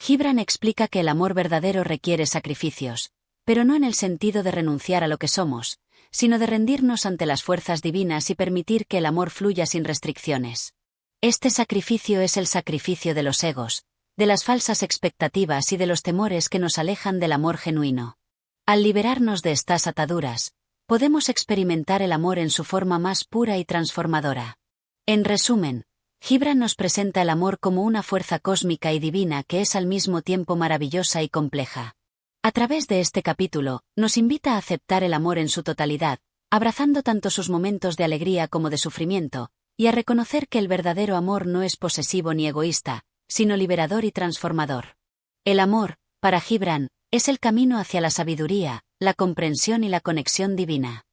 Gibran explica que el amor verdadero requiere sacrificios, pero no en el sentido de renunciar a lo que somos, sino de rendirnos ante las fuerzas divinas y permitir que el amor fluya sin restricciones. Este sacrificio es el sacrificio de los egos, de las falsas expectativas y de los temores que nos alejan del amor genuino. Al liberarnos de estas ataduras, podemos experimentar el amor en su forma más pura y transformadora. En resumen, Gibran nos presenta el amor como una fuerza cósmica y divina que es al mismo tiempo maravillosa y compleja. A través de este capítulo, nos invita a aceptar el amor en su totalidad, abrazando tanto sus momentos de alegría como de sufrimiento, y a reconocer que el verdadero amor no es posesivo ni egoísta, sino liberador y transformador. El amor, para Gibran, es el camino hacia la sabiduría, la comprensión y la conexión divina.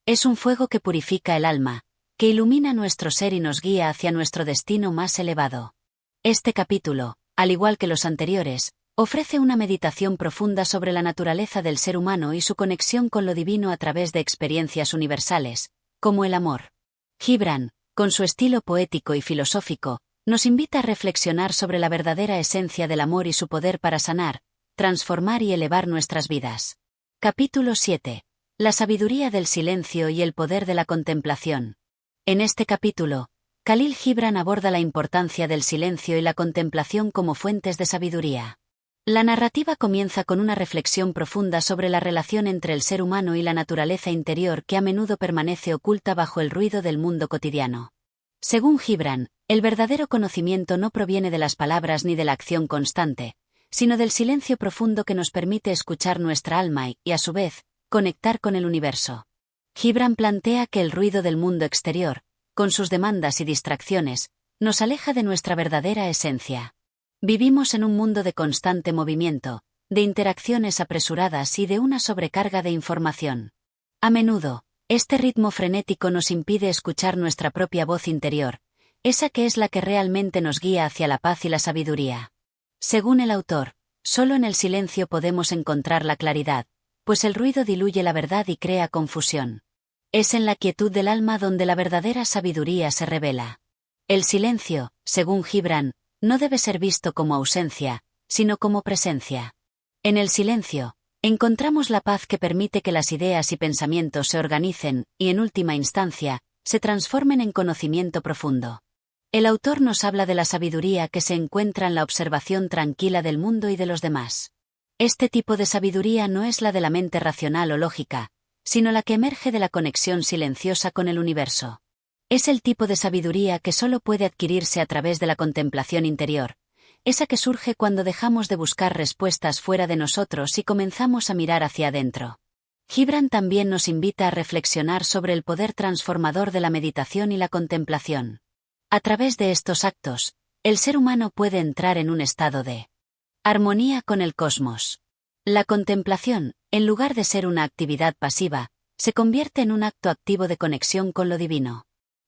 Es un fuego que purifica el alma, que ilumina nuestro ser y nos guía hacia nuestro destino más elevado. Este capítulo, al igual que los anteriores, ofrece una meditación profunda sobre la naturaleza del ser humano y su conexión con lo divino a través de experiencias universales, como el amor. Gibran, con su estilo poético y filosófico, nos invita a reflexionar sobre la verdadera esencia del amor y su poder para sanar, transformar y elevar nuestras vidas. Capítulo 7. La sabiduría del silencio y el poder de la contemplación. En este capítulo, Khalil Gibran aborda la importancia del silencio y la contemplación como fuentes de sabiduría. La narrativa comienza con una reflexión profunda sobre la relación entre el ser humano y la naturaleza interior que a menudo permanece oculta bajo el ruido del mundo cotidiano. Según Gibran, el verdadero conocimiento no proviene de las palabras ni de la acción constante, sino del silencio profundo que nos permite escuchar nuestra alma y, a su vez, conectar con el universo. Gibran plantea que el ruido del mundo exterior, con sus demandas y distracciones, nos aleja de nuestra verdadera esencia. Vivimos en un mundo de constante movimiento, de interacciones apresuradas y de una sobrecarga de información. A menudo, este ritmo frenético nos impide escuchar nuestra propia voz interior, esa que es la que realmente nos guía hacia la paz y la sabiduría. Según el autor, solo en el silencio podemos encontrar la claridad, pues el ruido diluye la verdad y crea confusión. Es en la quietud del alma donde la verdadera sabiduría se revela. El silencio, según Gibran, no debe ser visto como ausencia, sino como presencia. En el silencio, encontramos la paz que permite que las ideas y pensamientos se organicen y, en última instancia, se transformen en conocimiento profundo. El autor nos habla de la sabiduría que se encuentra en la observación tranquila del mundo y de los demás. Este tipo de sabiduría no es la de la mente racional o lógica, sino la que emerge de la conexión silenciosa con el universo. Es el tipo de sabiduría que solo puede adquirirse a través de la contemplación interior, esa que surge cuando dejamos de buscar respuestas fuera de nosotros y comenzamos a mirar hacia adentro. Gibran también nos invita a reflexionar sobre el poder transformador de la meditación y la contemplación. A través de estos actos, el ser humano puede entrar en un estado de armonía con el cosmos. La contemplación, en lugar de ser una actividad pasiva, se convierte en un acto activo de conexión con lo divino.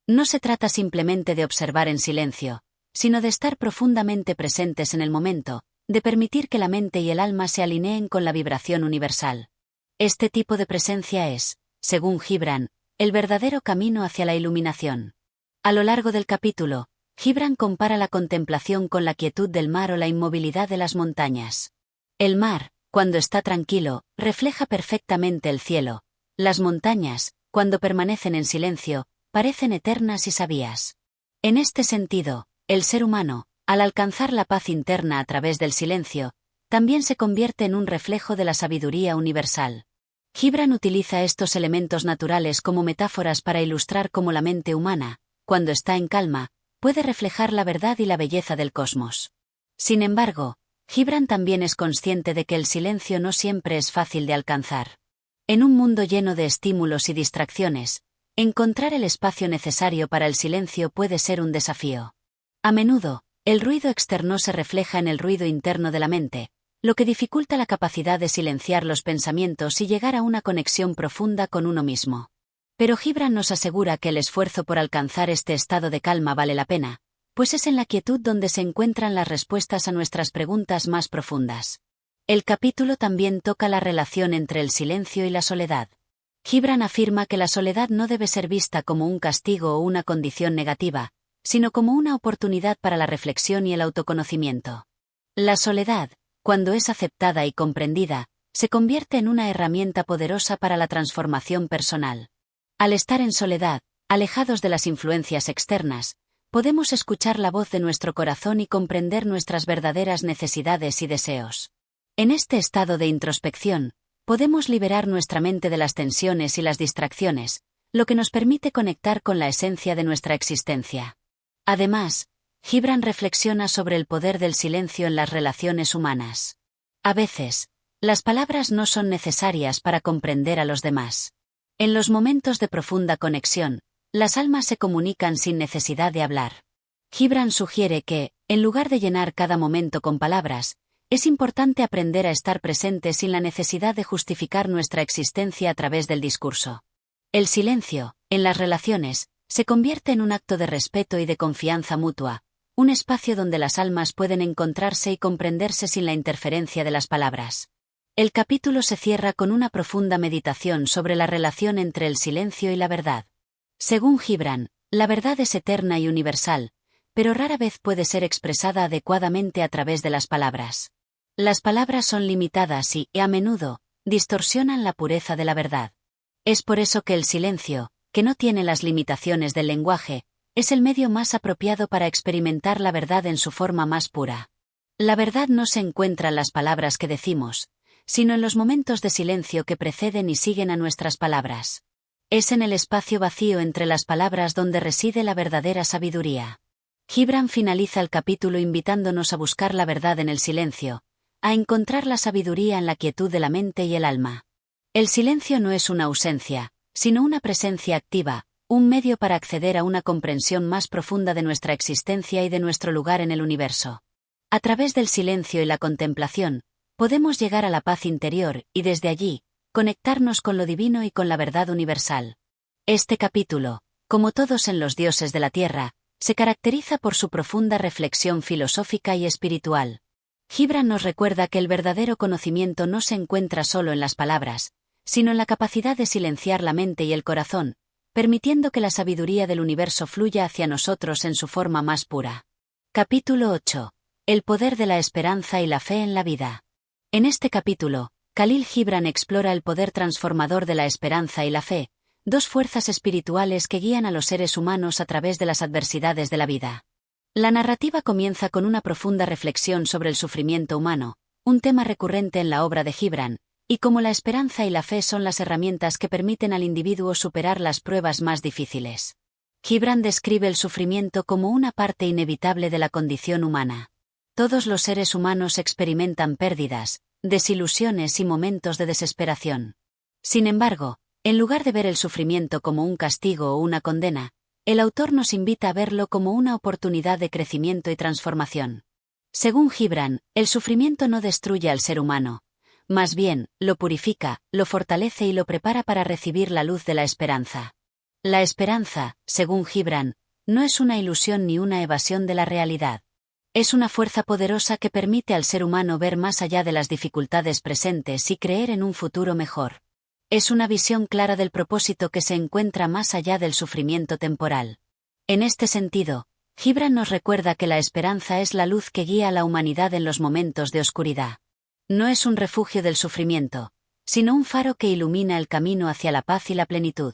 No se trata simplemente de observar en silencio, sino de estar profundamente presentes en el momento, de permitir que la mente y el alma se alineen con la vibración universal. Este tipo de presencia es, según Gibran, el verdadero camino hacia la iluminación. A lo largo del capítulo, Gibran compara la contemplación con la quietud del mar o la inmovilidad de las montañas. El mar, cuando está tranquilo, refleja perfectamente el cielo. Las montañas, cuando permanecen en silencio, parecen eternas y sabias. En este sentido, el ser humano, al alcanzar la paz interna a través del silencio, también se convierte en un reflejo de la sabiduría universal. Gibran utiliza estos elementos naturales como metáforas para ilustrar cómo la mente humana, cuando está en calma, puede reflejar la verdad y la belleza del cosmos. Sin embargo, Gibran también es consciente de que el silencio no siempre es fácil de alcanzar. En un mundo lleno de estímulos y distracciones, encontrar el espacio necesario para el silencio puede ser un desafío. A menudo, el ruido externo se refleja en el ruido interno de la mente, lo que dificulta la capacidad de silenciar los pensamientos y llegar a una conexión profunda con uno mismo. Pero Gibran nos asegura que el esfuerzo por alcanzar este estado de calma vale la pena, pues es en la quietud donde se encuentran las respuestas a nuestras preguntas más profundas. El capítulo también toca la relación entre el silencio y la soledad. Gibran afirma que la soledad no debe ser vista como un castigo o una condición negativa, sino como una oportunidad para la reflexión y el autoconocimiento. La soledad, cuando es aceptada y comprendida, se convierte en una herramienta poderosa para la transformación personal. Al estar en soledad, alejados de las influencias externas, podemos escuchar la voz de nuestro corazón y comprender nuestras verdaderas necesidades y deseos. En este estado de introspección, podemos liberar nuestra mente de las tensiones y las distracciones, lo que nos permite conectar con la esencia de nuestra existencia. Además, Gibran reflexiona sobre el poder del silencio en las relaciones humanas. A veces, las palabras no son necesarias para comprender a los demás. En los momentos de profunda conexión, las almas se comunican sin necesidad de hablar. Gibran sugiere que, en lugar de llenar cada momento con palabras, es importante aprender a estar presente sin la necesidad de justificar nuestra existencia a través del discurso. El silencio, en las relaciones, se convierte en un acto de respeto y de confianza mutua, un espacio donde las almas pueden encontrarse y comprenderse sin la interferencia de las palabras. El capítulo se cierra con una profunda meditación sobre la relación entre el silencio y la verdad. Según Gibran, la verdad es eterna y universal, pero rara vez puede ser expresada adecuadamente a través de las palabras. Las palabras son limitadas y, a menudo, distorsionan la pureza de la verdad. Es por eso que el silencio, que no tiene las limitaciones del lenguaje, es el medio más apropiado para experimentar la verdad en su forma más pura. La verdad no se encuentra en las palabras que decimos, sino en los momentos de silencio que preceden y siguen a nuestras palabras. Es en el espacio vacío entre las palabras donde reside la verdadera sabiduría. Gibran finaliza el capítulo invitándonos a buscar la verdad en el silencio, a encontrar la sabiduría en la quietud de la mente y el alma. El silencio no es una ausencia, sino una presencia activa, un medio para acceder a una comprensión más profunda de nuestra existencia y de nuestro lugar en el universo. A través del silencio y la contemplación, podemos llegar a la paz interior y desde allí, conectarnos con lo divino y con la verdad universal. Este capítulo, como todos en Los dioses de la tierra, se caracteriza por su profunda reflexión filosófica y espiritual. Gibran nos recuerda que el verdadero conocimiento no se encuentra solo en las palabras, sino en la capacidad de silenciar la mente y el corazón, permitiendo que la sabiduría del universo fluya hacia nosotros en su forma más pura. Capítulo 8. El poder de la esperanza y la fe en la vida. En este capítulo, Khalil Gibran explora el poder transformador de la esperanza y la fe, dos fuerzas espirituales que guían a los seres humanos a través de las adversidades de la vida. La narrativa comienza con una profunda reflexión sobre el sufrimiento humano, un tema recurrente en la obra de Gibran, y cómo la esperanza y la fe son las herramientas que permiten al individuo superar las pruebas más difíciles. Gibran describe el sufrimiento como una parte inevitable de la condición humana. Todos los seres humanos experimentan pérdidas, desilusiones y momentos de desesperación. Sin embargo, en lugar de ver el sufrimiento como un castigo o una condena, el autor nos invita a verlo como una oportunidad de crecimiento y transformación. Según Gibran, el sufrimiento no destruye al ser humano, más bien, lo purifica, lo fortalece y lo prepara para recibir la luz de la esperanza. La esperanza, según Gibran, no es una ilusión ni una evasión de la realidad. Es una fuerza poderosa que permite al ser humano ver más allá de las dificultades presentes y creer en un futuro mejor. Es una visión clara del propósito que se encuentra más allá del sufrimiento temporal. En este sentido, Gibran nos recuerda que la esperanza es la luz que guía a la humanidad en los momentos de oscuridad. No es un refugio del sufrimiento, sino un faro que ilumina el camino hacia la paz y la plenitud.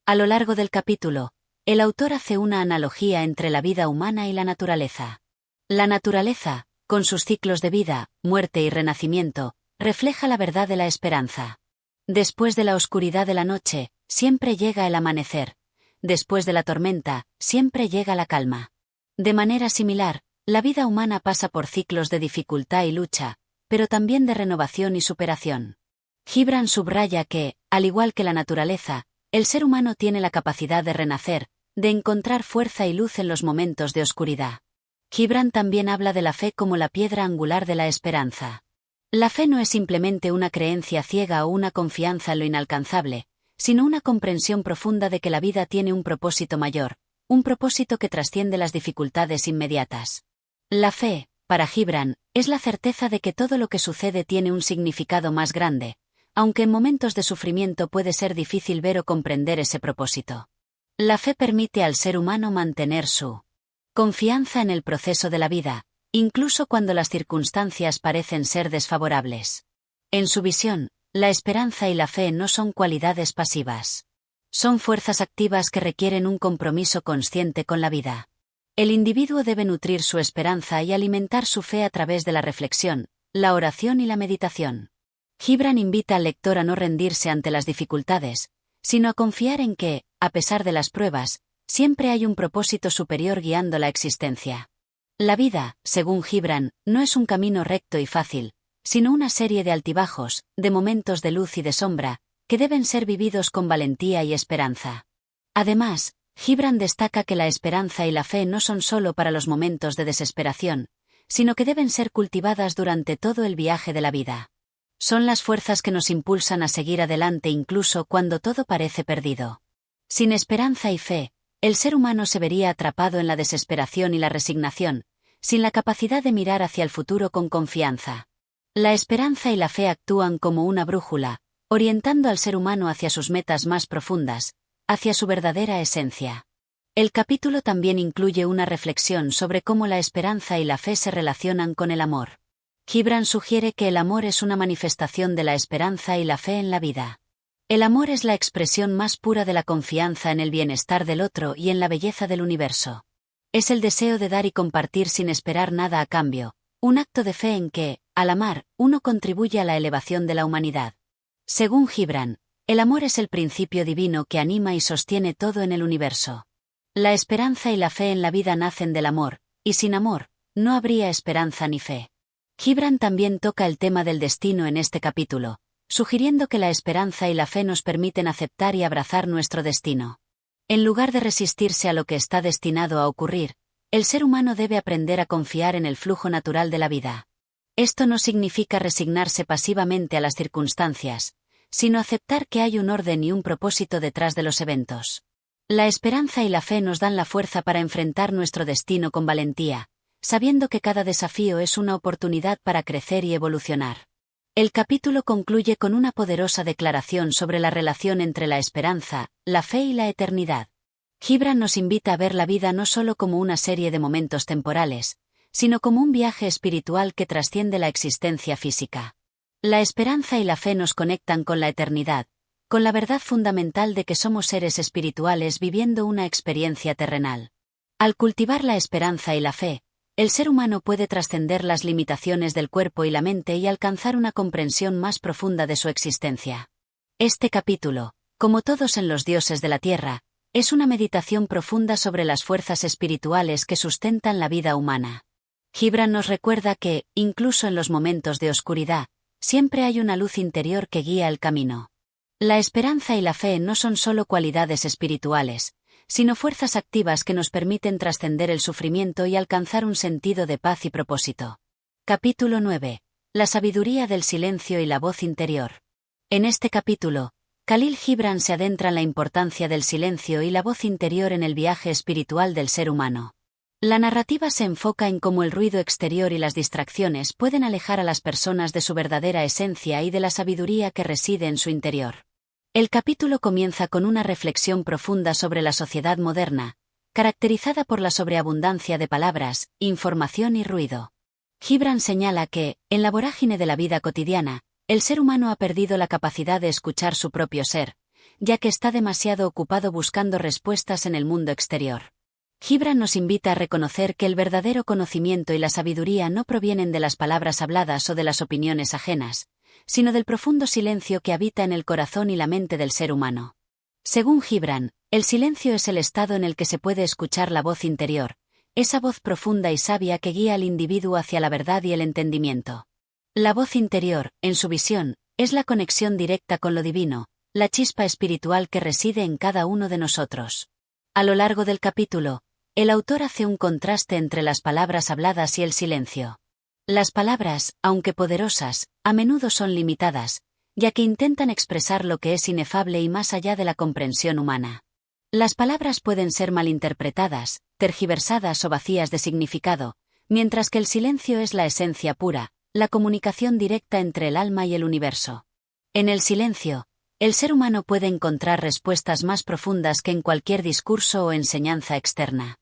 A lo largo del capítulo, el autor hace una analogía entre la vida humana y la naturaleza. La naturaleza, con sus ciclos de vida, muerte y renacimiento, refleja la verdad de la esperanza. Después de la oscuridad de la noche, siempre llega el amanecer. Después de la tormenta, siempre llega la calma. De manera similar, la vida humana pasa por ciclos de dificultad y lucha, pero también de renovación y superación. Gibran subraya que, al igual que la naturaleza, el ser humano tiene la capacidad de renacer, de encontrar fuerza y luz en los momentos de oscuridad. Gibran también habla de la fe como la piedra angular de la esperanza. La fe no es simplemente una creencia ciega o una confianza en lo inalcanzable, sino una comprensión profunda de que la vida tiene un propósito mayor, un propósito que trasciende las dificultades inmediatas. La fe, para Gibran, es la certeza de que todo lo que sucede tiene un significado más grande, aunque en momentos de sufrimiento puede ser difícil ver o comprender ese propósito. La fe permite al ser humano mantener su confianza en el proceso de la vida, incluso cuando las circunstancias parecen ser desfavorables. En su visión, la esperanza y la fe no son cualidades pasivas. Son fuerzas activas que requieren un compromiso consciente con la vida. El individuo debe nutrir su esperanza y alimentar su fe a través de la reflexión, la oración y la meditación. Gibran invita al lector a no rendirse ante las dificultades, sino a confiar en que, a pesar de las pruebas, siempre hay un propósito superior guiando la existencia. La vida, según Gibran, no es un camino recto y fácil, sino una serie de altibajos, de momentos de luz y de sombra, que deben ser vividos con valentía y esperanza. Además, Gibran destaca que la esperanza y la fe no son solo para los momentos de desesperación, sino que deben ser cultivadas durante todo el viaje de la vida. Son las fuerzas que nos impulsan a seguir adelante incluso cuando todo parece perdido. Sin esperanza y fe, el ser humano se vería atrapado en la desesperación y la resignación, sin la capacidad de mirar hacia el futuro con confianza. La esperanza y la fe actúan como una brújula, orientando al ser humano hacia sus metas más profundas, hacia su verdadera esencia. El capítulo también incluye una reflexión sobre cómo la esperanza y la fe se relacionan con el amor. Gibran sugiere que el amor es una manifestación de la esperanza y la fe en la vida. El amor es la expresión más pura de la confianza en el bienestar del otro y en la belleza del universo. Es el deseo de dar y compartir sin esperar nada a cambio, un acto de fe en que, al amar, uno contribuye a la elevación de la humanidad. Según Gibran, el amor es el principio divino que anima y sostiene todo en el universo. La esperanza y la fe en la vida nacen del amor, y sin amor, no habría esperanza ni fe. Gibran también toca el tema del destino en este capítulo, sugiriendo que la esperanza y la fe nos permiten aceptar y abrazar nuestro destino. En lugar de resistirse a lo que está destinado a ocurrir, el ser humano debe aprender a confiar en el flujo natural de la vida. Esto no significa resignarse pasivamente a las circunstancias, sino aceptar que hay un orden y un propósito detrás de los eventos. La esperanza y la fe nos dan la fuerza para enfrentar nuestro destino con valentía, sabiendo que cada desafío es una oportunidad para crecer y evolucionar. El capítulo concluye con una poderosa declaración sobre la relación entre la esperanza, la fe y la eternidad. Gibran nos invita a ver la vida no solo como una serie de momentos temporales, sino como un viaje espiritual que trasciende la existencia física. La esperanza y la fe nos conectan con la eternidad, con la verdad fundamental de que somos seres espirituales viviendo una experiencia terrenal. Al cultivar la esperanza y la fe, el ser humano puede trascender las limitaciones del cuerpo y la mente y alcanzar una comprensión más profunda de su existencia. Este capítulo, como todos en Los dioses de la tierra, es una meditación profunda sobre las fuerzas espirituales que sustentan la vida humana. Gibran nos recuerda que, incluso en los momentos de oscuridad, siempre hay una luz interior que guía el camino. La esperanza y la fe no son solo cualidades espirituales, sino fuerzas activas que nos permiten trascender el sufrimiento y alcanzar un sentido de paz y propósito. Capítulo 9. La sabiduría del silencio y la voz interior. En este capítulo, Khalil Gibran se adentra en la importancia del silencio y la voz interior en el viaje espiritual del ser humano. La narrativa se enfoca en cómo el ruido exterior y las distracciones pueden alejar a las personas de su verdadera esencia y de la sabiduría que reside en su interior. El capítulo comienza con una reflexión profunda sobre la sociedad moderna, caracterizada por la sobreabundancia de palabras, información y ruido. Gibran señala que, en la vorágine de la vida cotidiana, el ser humano ha perdido la capacidad de escuchar su propio ser, ya que está demasiado ocupado buscando respuestas en el mundo exterior. Gibran nos invita a reconocer que el verdadero conocimiento y la sabiduría no provienen de las palabras habladas o de las opiniones ajenas, sino del profundo silencio que habita en el corazón y la mente del ser humano. Según Gibran, el silencio es el estado en el que se puede escuchar la voz interior, esa voz profunda y sabia que guía al individuo hacia la verdad y el entendimiento. La voz interior, en su visión, es la conexión directa con lo divino, la chispa espiritual que reside en cada uno de nosotros. A lo largo del capítulo, el autor hace un contraste entre las palabras habladas y el silencio. Las palabras, aunque poderosas, a menudo son limitadas, ya que intentan expresar lo que es inefable y más allá de la comprensión humana. Las palabras pueden ser malinterpretadas, tergiversadas o vacías de significado, mientras que el silencio es la esencia pura, la comunicación directa entre el alma y el universo. En el silencio, el ser humano puede encontrar respuestas más profundas que en cualquier discurso o enseñanza externa.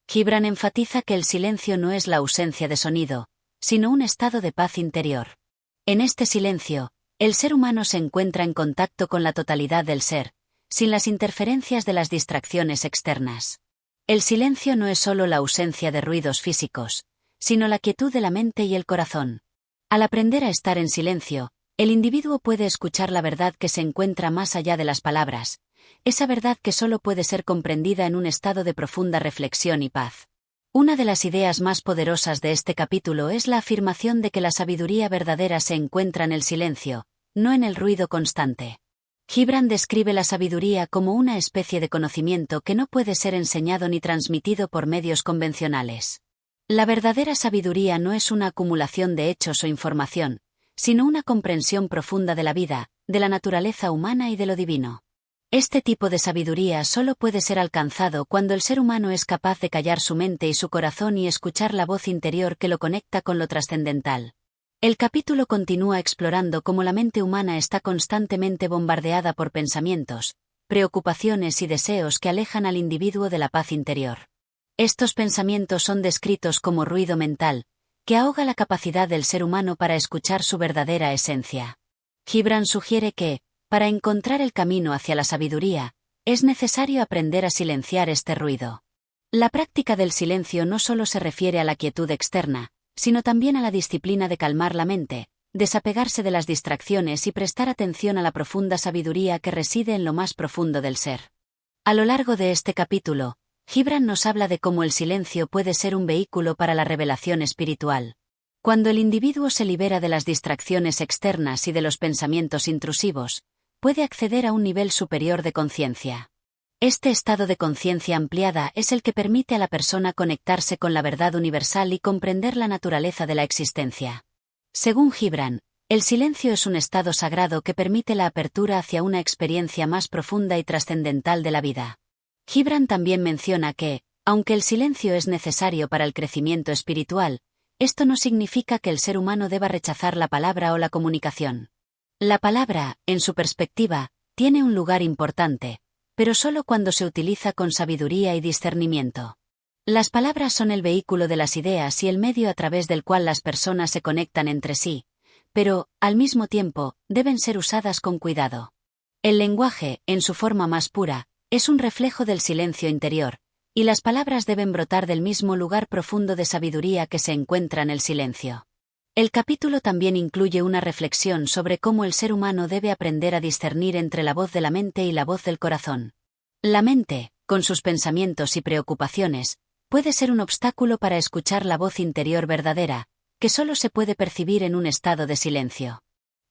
Gibran enfatiza que el silencio no es la ausencia de sonido, sino un estado de paz interior. En este silencio, el ser humano se encuentra en contacto con la totalidad del ser, sin las interferencias de las distracciones externas. El silencio no es solo la ausencia de ruidos físicos, sino la quietud de la mente y el corazón. Al aprender a estar en silencio, el individuo puede escuchar la verdad que se encuentra más allá de las palabras, esa verdad que solo puede ser comprendida en un estado de profunda reflexión y paz. Una de las ideas más poderosas de este capítulo es la afirmación de que la sabiduría verdadera se encuentra en el silencio, no en el ruido constante. Gibran describe la sabiduría como una especie de conocimiento que no puede ser enseñado ni transmitido por medios convencionales. La verdadera sabiduría no es una acumulación de hechos o información, sino una comprensión profunda de la vida, de la naturaleza humana y de lo divino. Este tipo de sabiduría solo puede ser alcanzado cuando el ser humano es capaz de callar su mente y su corazón y escuchar la voz interior que lo conecta con lo trascendental. El capítulo continúa explorando cómo la mente humana está constantemente bombardeada por pensamientos, preocupaciones y deseos que alejan al individuo de la paz interior. Estos pensamientos son descritos como ruido mental, que ahoga la capacidad del ser humano para escuchar su verdadera esencia. Gibran sugiere que, para encontrar el camino hacia la sabiduría, es necesario aprender a silenciar este ruido. La práctica del silencio no solo se refiere a la quietud externa, sino también a la disciplina de calmar la mente, desapegarse de las distracciones y prestar atención a la profunda sabiduría que reside en lo más profundo del ser. A lo largo de este capítulo, Gibran nos habla de cómo el silencio puede ser un vehículo para la revelación espiritual. Cuando el individuo se libera de las distracciones externas y de los pensamientos intrusivos, puede acceder a un nivel superior de conciencia. Este estado de conciencia ampliada es el que permite a la persona conectarse con la verdad universal y comprender la naturaleza de la existencia. Según Gibran, el silencio es un estado sagrado que permite la apertura hacia una experiencia más profunda y trascendental de la vida. Gibran también menciona que, aunque el silencio es necesario para el crecimiento espiritual, esto no significa que el ser humano deba rechazar la palabra o la comunicación. La palabra, en su perspectiva, tiene un lugar importante, pero solo cuando se utiliza con sabiduría y discernimiento. Las palabras son el vehículo de las ideas y el medio a través del cual las personas se conectan entre sí, pero, al mismo tiempo, deben ser usadas con cuidado. El lenguaje, en su forma más pura, es un reflejo del silencio interior, y las palabras deben brotar del mismo lugar profundo de sabiduría que se encuentra en el silencio. El capítulo también incluye una reflexión sobre cómo el ser humano debe aprender a discernir entre la voz de la mente y la voz del corazón. La mente, con sus pensamientos y preocupaciones, puede ser un obstáculo para escuchar la voz interior verdadera, que solo se puede percibir en un estado de silencio.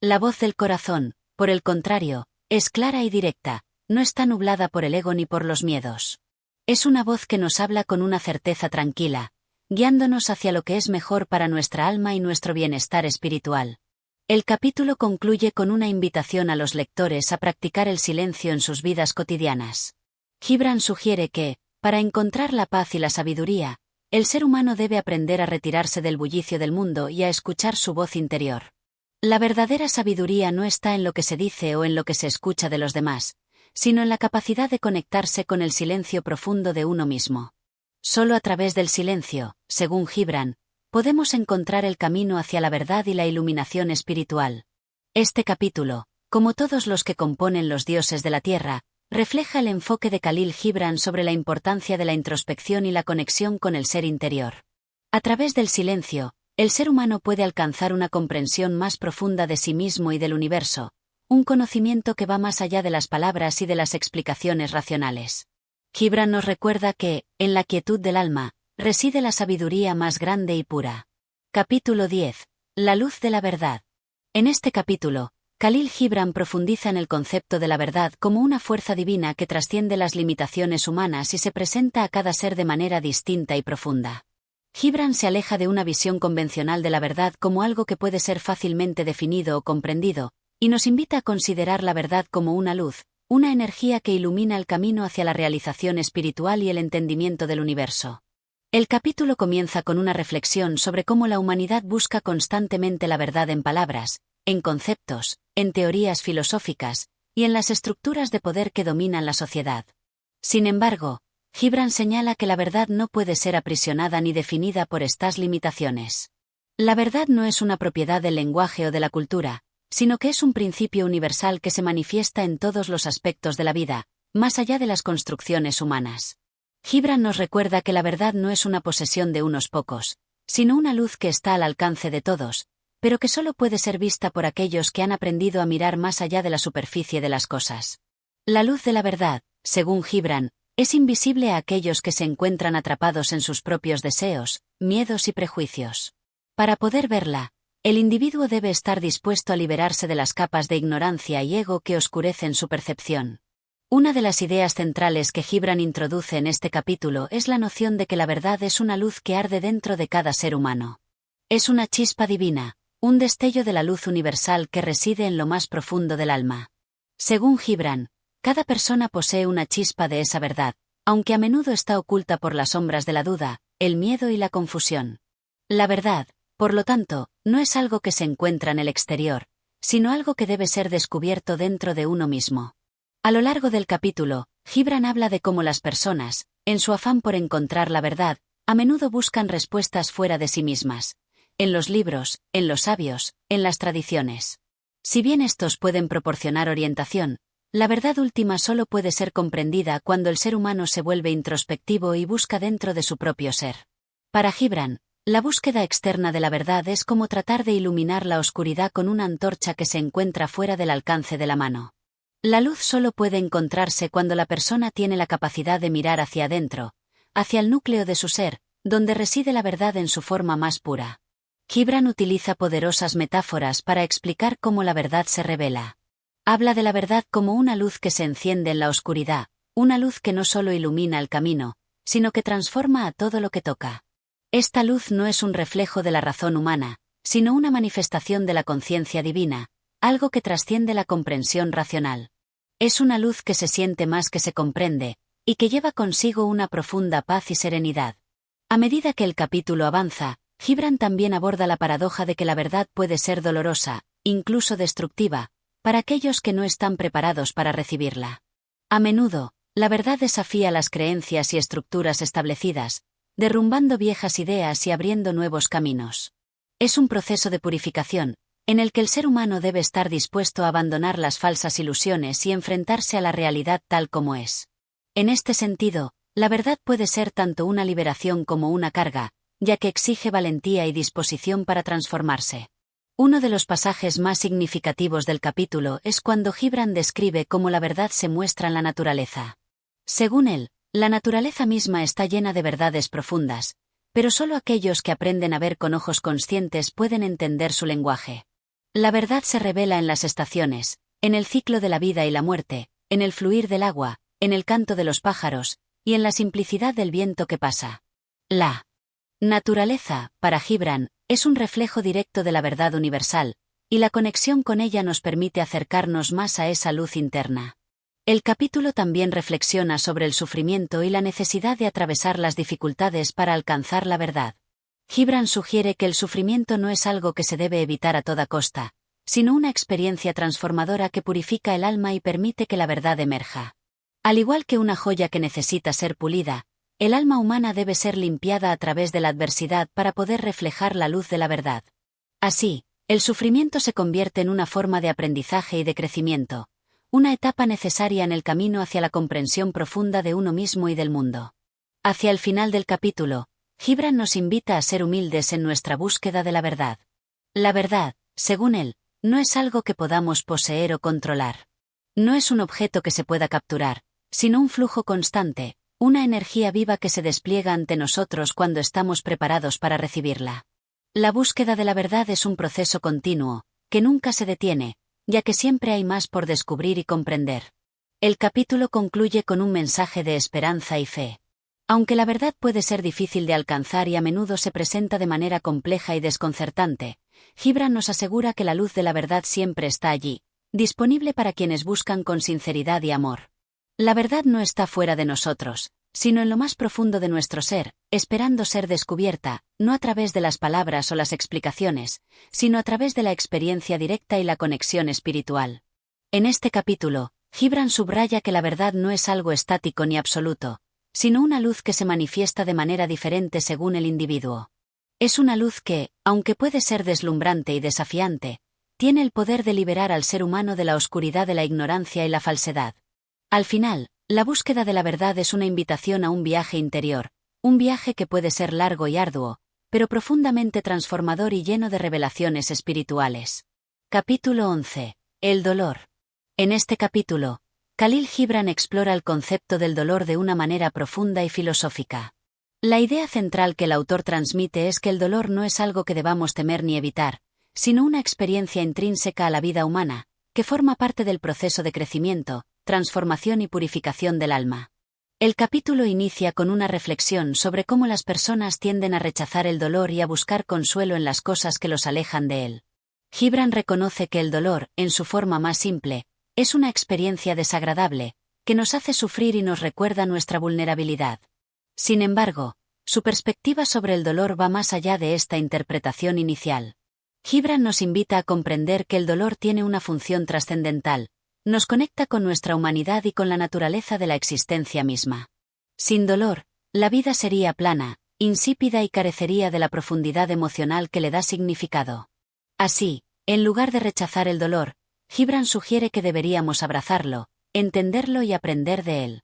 La voz del corazón, por el contrario, es clara y directa, no está nublada por el ego ni por los miedos. Es una voz que nos habla con una certeza tranquila, guiándonos hacia lo que es mejor para nuestra alma y nuestro bienestar espiritual. El capítulo concluye con una invitación a los lectores a practicar el silencio en sus vidas cotidianas. Gibran sugiere que, para encontrar la paz y la sabiduría, el ser humano debe aprender a retirarse del bullicio del mundo y a escuchar su voz interior. La verdadera sabiduría no está en lo que se dice o en lo que se escucha de los demás, sino en la capacidad de conectarse con el silencio profundo de uno mismo. Solo a través del silencio, según Gibran, podemos encontrar el camino hacia la verdad y la iluminación espiritual. Este capítulo, como todos los que componen Los dioses de la tierra, refleja el enfoque de Khalil Gibran sobre la importancia de la introspección y la conexión con el ser interior. A través del silencio, El ser humano puede alcanzar una comprensión más profunda de sí mismo y del universo, un conocimiento que va más allá de las palabras y de las explicaciones racionales. Gibran nos recuerda que, en la quietud del alma, reside la sabiduría más grande y pura. Capítulo 10. La luz de la verdad. En este capítulo, Khalil Gibran profundiza en el concepto de la verdad como una fuerza divina que trasciende las limitaciones humanas y se presenta a cada ser de manera distinta y profunda. Gibran se aleja de una visión convencional de la verdad como algo que puede ser fácilmente definido o comprendido, y nos invita a considerar la verdad como una luz, una energía que ilumina el camino hacia la realización espiritual y el entendimiento del universo. El capítulo comienza con una reflexión sobre cómo la humanidad busca constantemente la verdad en palabras, en conceptos, en teorías filosóficas, y en las estructuras de poder que dominan la sociedad. Sin embargo, Gibran señala que la verdad no puede ser aprisionada ni definida por estas limitaciones. La verdad no es una propiedad del lenguaje o de la cultura, sino que es un principio universal que se manifiesta en todos los aspectos de la vida, más allá de las construcciones humanas. Gibran nos recuerda que la verdad no es una posesión de unos pocos, sino una luz que está al alcance de todos, pero que solo puede ser vista por aquellos que han aprendido a mirar más allá de la superficie de las cosas. La luz de la verdad, según Gibran, es invisible a aquellos que se encuentran atrapados en sus propios deseos, miedos y prejuicios. Para poder verla, el individuo debe estar dispuesto a liberarse de las capas de ignorancia y ego que oscurecen su percepción. Una de las ideas centrales que Gibran introduce en este capítulo es la noción de que la verdad es una luz que arde dentro de cada ser humano. Es una chispa divina, un destello de la luz universal que reside en lo más profundo del alma. Según Gibran, cada persona posee una chispa de esa verdad, aunque a menudo está oculta por las sombras de la duda, el miedo y la confusión. La verdad, por lo tanto, no es algo que se encuentra en el exterior, sino algo que debe ser descubierto dentro de uno mismo. A lo largo del capítulo, Gibran habla de cómo las personas, en su afán por encontrar la verdad, a menudo buscan respuestas fuera de sí mismas, en los libros, en los sabios, en las tradiciones. Si bien estos pueden proporcionar orientación, la verdad última solo puede ser comprendida cuando el ser humano se vuelve introspectivo y busca dentro de su propio ser. Para Gibran, la búsqueda externa de la verdad es como tratar de iluminar la oscuridad con una antorcha que se encuentra fuera del alcance de la mano. La luz solo puede encontrarse cuando la persona tiene la capacidad de mirar hacia adentro, hacia el núcleo de su ser, donde reside la verdad en su forma más pura. Gibran utiliza poderosas metáforas para explicar cómo la verdad se revela. Habla de la verdad como una luz que se enciende en la oscuridad, una luz que no solo ilumina el camino, sino que transforma a todo lo que toca. Esta luz no es un reflejo de la razón humana, sino una manifestación de la conciencia divina, algo que trasciende la comprensión racional. Es una luz que se siente más que se comprende, y que lleva consigo una profunda paz y serenidad. A medida que el capítulo avanza, Gibran también aborda la paradoja de que la verdad puede ser dolorosa, incluso destructiva, para aquellos que no están preparados para recibirla. A menudo, la verdad desafía las creencias y estructuras establecidas, derrumbando viejas ideas y abriendo nuevos caminos. Es un proceso de purificación, en el que el ser humano debe estar dispuesto a abandonar las falsas ilusiones y enfrentarse a la realidad tal como es. En este sentido, la verdad puede ser tanto una liberación como una carga, ya que exige valentía y disposición para transformarse. Uno de los pasajes más significativos del capítulo es cuando Gibran describe cómo la verdad se muestra en la naturaleza. Según él, la naturaleza misma está llena de verdades profundas, pero solo aquellos que aprenden a ver con ojos conscientes pueden entender su lenguaje. La verdad se revela en las estaciones, en el ciclo de la vida y la muerte, en el fluir del agua, en el canto de los pájaros, y en la simplicidad del viento que pasa. La naturaleza, para Gibran, es un reflejo directo de la verdad universal, y la conexión con ella nos permite acercarnos más a esa luz interna. El capítulo también reflexiona sobre el sufrimiento y la necesidad de atravesar las dificultades para alcanzar la verdad. Gibran sugiere que el sufrimiento no es algo que se debe evitar a toda costa, sino una experiencia transformadora que purifica el alma y permite que la verdad emerja. Al igual que una joya que necesita ser pulida, el alma humana debe ser limpiada a través de la adversidad para poder reflejar la luz de la verdad. Así, el sufrimiento se convierte en una forma de aprendizaje y de crecimiento, una etapa necesaria en el camino hacia la comprensión profunda de uno mismo y del mundo. Hacia el final del capítulo, Gibran nos invita a ser humildes en nuestra búsqueda de la verdad. La verdad, según él, no es algo que podamos poseer o controlar. No es un objeto que se pueda capturar, sino un flujo constante, una energía viva que se despliega ante nosotros cuando estamos preparados para recibirla. La búsqueda de la verdad es un proceso continuo, que nunca se detiene, ya que siempre hay más por descubrir y comprender. El capítulo concluye con un mensaje de esperanza y fe. Aunque la verdad puede ser difícil de alcanzar y a menudo se presenta de manera compleja y desconcertante, Gibran nos asegura que la luz de la verdad siempre está allí, disponible para quienes buscan con sinceridad y amor. La verdad no está fuera de nosotros, sino en lo más profundo de nuestro ser, esperando ser descubierta, no a través de las palabras o las explicaciones, sino a través de la experiencia directa y la conexión espiritual. En este capítulo, Gibran subraya que la verdad no es algo estático ni absoluto, sino una luz que se manifiesta de manera diferente según el individuo. Es una luz que, aunque puede ser deslumbrante y desafiante, tiene el poder de liberar al ser humano de la oscuridad de la ignorancia y la falsedad. Al final, la búsqueda de la verdad es una invitación a un viaje interior, un viaje que puede ser largo y arduo, pero profundamente transformador y lleno de revelaciones espirituales. Capítulo 11. El dolor. En este capítulo, Khalil Gibran explora el concepto del dolor de una manera profunda y filosófica. La idea central que el autor transmite es que el dolor no es algo que debamos temer ni evitar, sino una experiencia intrínseca a la vida humana, que forma parte del proceso de crecimiento, transformación y purificación del alma. El capítulo inicia con una reflexión sobre cómo las personas tienden a rechazar el dolor y a buscar consuelo en las cosas que los alejan de él. Gibran reconoce que el dolor, en su forma más simple, es una experiencia desagradable, que nos hace sufrir y nos recuerda nuestra vulnerabilidad. Sin embargo, su perspectiva sobre el dolor va más allá de esta interpretación inicial. Gibran nos invita a comprender que el dolor tiene una función trascendental, nos conecta con nuestra humanidad y con la naturaleza de la existencia misma. Sin dolor, la vida sería plana, insípida y carecería de la profundidad emocional que le da significado. Así, en lugar de rechazar el dolor, Gibran sugiere que deberíamos abrazarlo, entenderlo y aprender de él.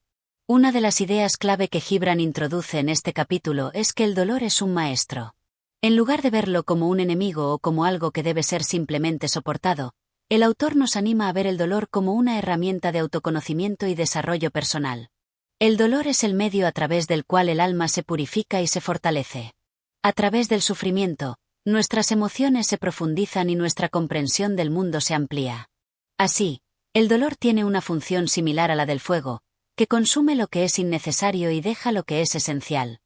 Una de las ideas clave que Gibran introduce en este capítulo es que el dolor es un maestro. En lugar de verlo como un enemigo o como algo que debe ser simplemente soportado, el autor nos anima a ver el dolor como una herramienta de autoconocimiento y desarrollo personal. El dolor es el medio a través del cual el alma se purifica y se fortalece. A través del sufrimiento, nuestras emociones se profundizan y nuestra comprensión del mundo se amplía. Así, el dolor tiene una función similar a la del fuego, que consume lo que es innecesario y deja lo que es esencial.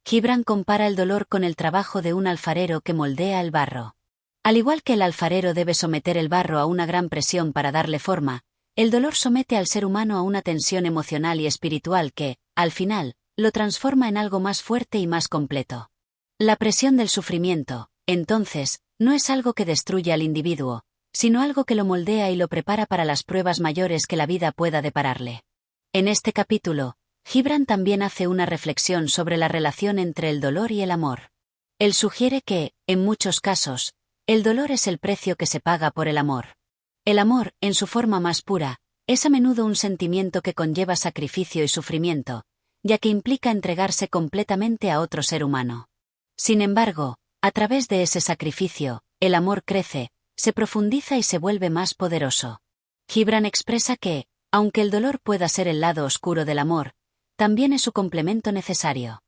Gibran compara el dolor con el trabajo de un alfarero que moldea el barro. Al igual que el alfarero debe someter el barro a una gran presión para darle forma, el dolor somete al ser humano a una tensión emocional y espiritual que, al final, lo transforma en algo más fuerte y más completo. La presión del sufrimiento, entonces, no es algo que destruya al individuo, sino algo que lo moldea y lo prepara para las pruebas mayores que la vida pueda depararle. En este capítulo, Gibran también hace una reflexión sobre la relación entre el dolor y el amor. Él sugiere que, en muchos casos, el dolor es el precio que se paga por el amor. El amor, en su forma más pura, es a menudo un sentimiento que conlleva sacrificio y sufrimiento, ya que implica entregarse completamente a otro ser humano. Sin embargo, a través de ese sacrificio, el amor crece, se profundiza y se vuelve más poderoso. Gibran expresa que, aunque el dolor pueda ser el lado oscuro del amor, también es su complemento necesario.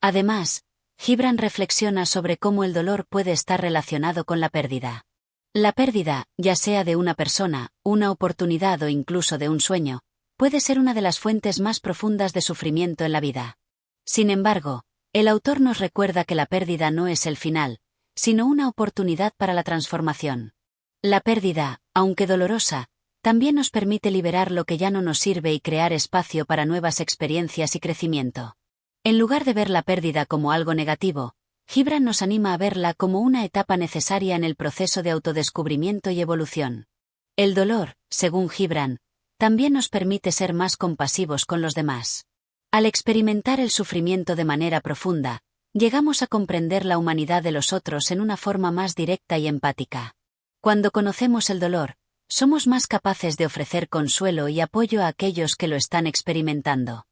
Además, Gibran reflexiona sobre cómo el dolor puede estar relacionado con la pérdida. La pérdida, ya sea de una persona, una oportunidad o incluso de un sueño, puede ser una de las fuentes más profundas de sufrimiento en la vida. Sin embargo, el autor nos recuerda que la pérdida no es el final, sino una oportunidad para la transformación. La pérdida, aunque dolorosa, también nos permite liberar lo que ya no nos sirve y crear espacio para nuevas experiencias y crecimiento. En lugar de ver la pérdida como algo negativo, Gibran nos anima a verla como una etapa necesaria en el proceso de autodescubrimiento y evolución. El dolor, según Gibran, también nos permite ser más compasivos con los demás. Al experimentar el sufrimiento de manera profunda, llegamos a comprender la humanidad de los otros en una forma más directa y empática. Cuando conocemos el dolor, somos más capaces de ofrecer consuelo y apoyo a aquellos que lo están experimentando.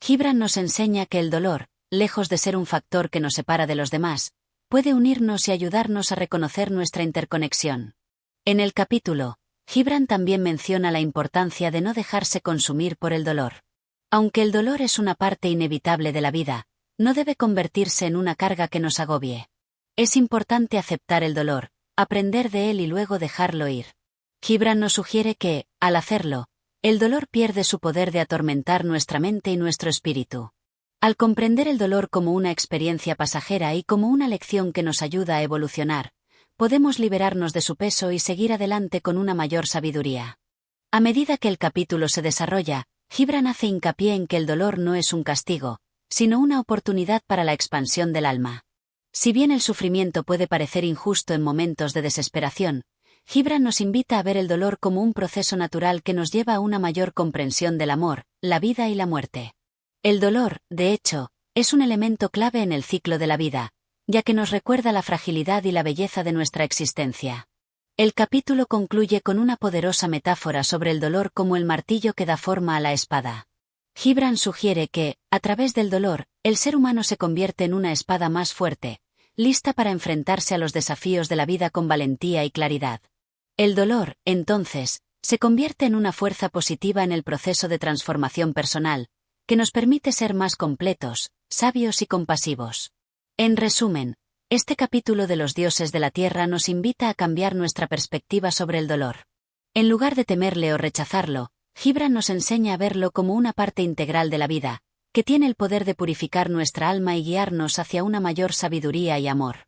Gibran nos enseña que el dolor, lejos de ser un factor que nos separa de los demás, puede unirnos y ayudarnos a reconocer nuestra interconexión. En el capítulo, Gibran también menciona la importancia de no dejarse consumir por el dolor. Aunque el dolor es una parte inevitable de la vida, no debe convertirse en una carga que nos agobie. Es importante aceptar el dolor, aprender de él y luego dejarlo ir. Gibran nos sugiere que, al hacerlo, el dolor pierde su poder de atormentar nuestra mente y nuestro espíritu. Al comprender el dolor como una experiencia pasajera y como una lección que nos ayuda a evolucionar, podemos liberarnos de su peso y seguir adelante con una mayor sabiduría. A medida que el capítulo se desarrolla, Gibran hace hincapié en que el dolor no es un castigo, sino una oportunidad para la expansión del alma. Si bien el sufrimiento puede parecer injusto en momentos de desesperación, Gibran nos invita a ver el dolor como un proceso natural que nos lleva a una mayor comprensión del amor, la vida y la muerte. El dolor, de hecho, es un elemento clave en el ciclo de la vida, ya que nos recuerda la fragilidad y la belleza de nuestra existencia. El capítulo concluye con una poderosa metáfora sobre el dolor como el martillo que da forma a la espada. Gibran sugiere que, a través del dolor, el ser humano se convierte en una espada más fuerte, lista para enfrentarse a los desafíos de la vida con valentía y claridad. El dolor, entonces, se convierte en una fuerza positiva en el proceso de transformación personal, que nos permite ser más completos, sabios y compasivos. En resumen, este capítulo de los dioses de la tierra nos invita a cambiar nuestra perspectiva sobre el dolor. En lugar de temerle o rechazarlo, Gibran nos enseña a verlo como una parte integral de la vida, que tiene el poder de purificar nuestra alma y guiarnos hacia una mayor sabiduría y amor.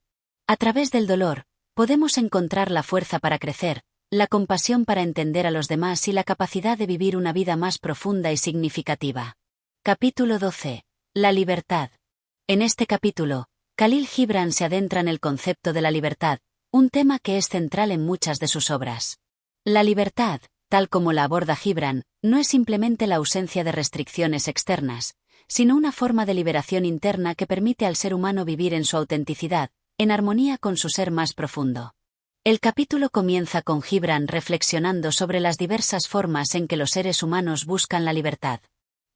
A través del dolor, podemos encontrar la fuerza para crecer, la compasión para entender a los demás y la capacidad de vivir una vida más profunda y significativa. Capítulo 12. La libertad. En este capítulo, Khalil Gibran se adentra en el concepto de la libertad, un tema que es central en muchas de sus obras. La libertad, tal como la aborda Gibran, no es simplemente la ausencia de restricciones externas, sino una forma de liberación interna que permite al ser humano vivir en su autenticidad, en armonía con su ser más profundo. El capítulo comienza con Gibran reflexionando sobre las diversas formas en que los seres humanos buscan la libertad.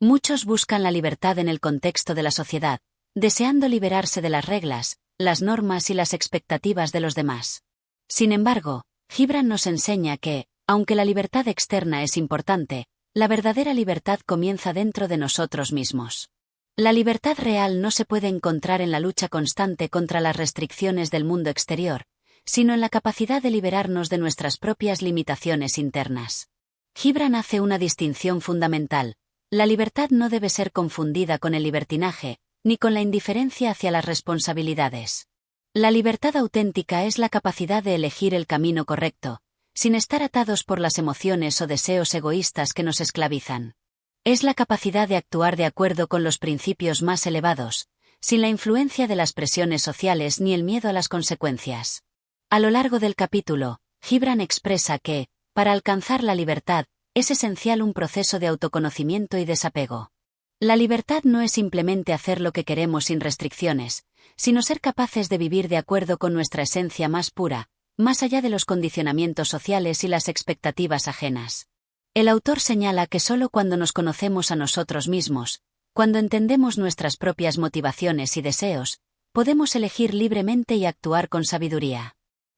Muchos buscan la libertad en el contexto de la sociedad, deseando liberarse de las reglas, las normas y las expectativas de los demás. Sin embargo, Gibran nos enseña que, aunque la libertad externa es importante, la verdadera libertad comienza dentro de nosotros mismos. La libertad real no se puede encontrar en la lucha constante contra las restricciones del mundo exterior, sino en la capacidad de liberarnos de nuestras propias limitaciones internas. Gibran hace una distinción fundamental. La libertad no debe ser confundida con el libertinaje, ni con la indiferencia hacia las responsabilidades. La libertad auténtica es la capacidad de elegir el camino correcto, sin estar atados por las emociones o deseos egoístas que nos esclavizan. Es la capacidad de actuar de acuerdo con los principios más elevados, sin la influencia de las presiones sociales ni el miedo a las consecuencias. A lo largo del capítulo, Gibran expresa que, para alcanzar la libertad, es esencial un proceso de autoconocimiento y desapego. La libertad no es simplemente hacer lo que queremos sin restricciones, sino ser capaces de vivir de acuerdo con nuestra esencia más pura, más allá de los condicionamientos sociales y las expectativas ajenas. El autor señala que solo cuando nos conocemos a nosotros mismos, cuando entendemos nuestras propias motivaciones y deseos, podemos elegir libremente y actuar con sabiduría.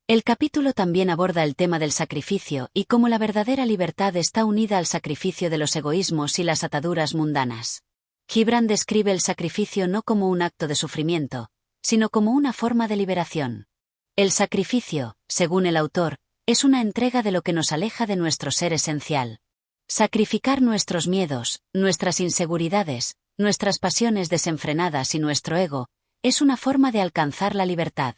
El capítulo también aborda el tema del sacrificio y cómo la verdadera libertad está unida al sacrificio de los egoísmos y las ataduras mundanas. Gibran describe el sacrificio no como un acto de sufrimiento, sino como una forma de liberación. El sacrificio, según el autor, es una entrega de lo que nos aleja de nuestro ser esencial. Sacrificar nuestros miedos, nuestras inseguridades, nuestras pasiones desenfrenadas y nuestro ego, es una forma de alcanzar la libertad.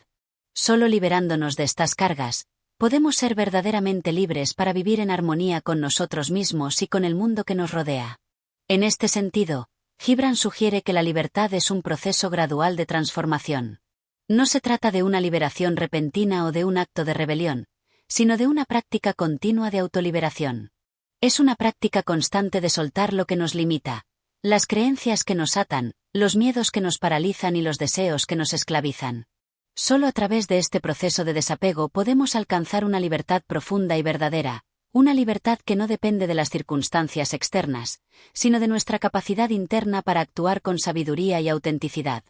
Solo liberándonos de estas cargas, podemos ser verdaderamente libres para vivir en armonía con nosotros mismos y con el mundo que nos rodea. En este sentido, Gibran sugiere que la libertad es un proceso gradual de transformación. No se trata de una liberación repentina o de un acto de rebelión, sino de una práctica continua de autoliberación. Es una práctica constante de soltar lo que nos limita, las creencias que nos atan, los miedos que nos paralizan y los deseos que nos esclavizan. Solo a través de este proceso de desapego podemos alcanzar una libertad profunda y verdadera, una libertad que no depende de las circunstancias externas, sino de nuestra capacidad interna para actuar con sabiduría y autenticidad.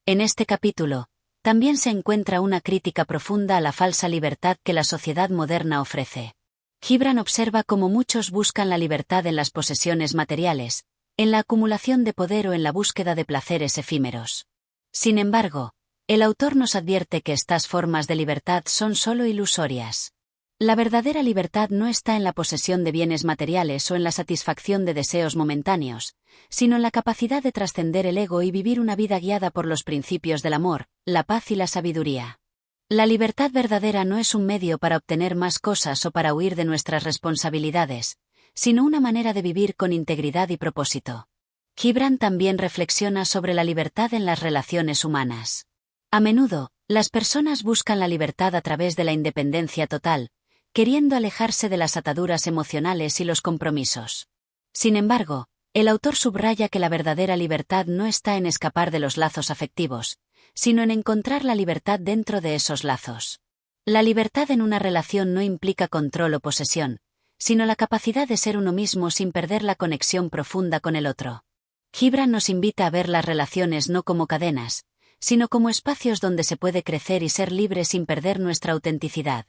En este capítulo, también se encuentra una crítica profunda a la falsa libertad que la sociedad moderna ofrece. Gibran observa cómo muchos buscan la libertad en las posesiones materiales, en la acumulación de poder o en la búsqueda de placeres efímeros. Sin embargo, el autor nos advierte que estas formas de libertad son solo ilusorias. La verdadera libertad no está en la posesión de bienes materiales o en la satisfacción de deseos momentáneos, sino en la capacidad de trascender el ego y vivir una vida guiada por los principios del amor, la paz y la sabiduría. La libertad verdadera no es un medio para obtener más cosas o para huir de nuestras responsabilidades, sino una manera de vivir con integridad y propósito. Gibran también reflexiona sobre la libertad en las relaciones humanas. A menudo, las personas buscan la libertad a través de la independencia total, queriendo alejarse de las ataduras emocionales y los compromisos. Sin embargo, el autor subraya que la verdadera libertad no está en escapar de los lazos afectivos, sino en encontrar la libertad dentro de esos lazos. La libertad en una relación no implica control o posesión, sino la capacidad de ser uno mismo sin perder la conexión profunda con el otro. Gibran nos invita a ver las relaciones no como cadenas, sino como espacios donde se puede crecer y ser libre sin perder nuestra autenticidad.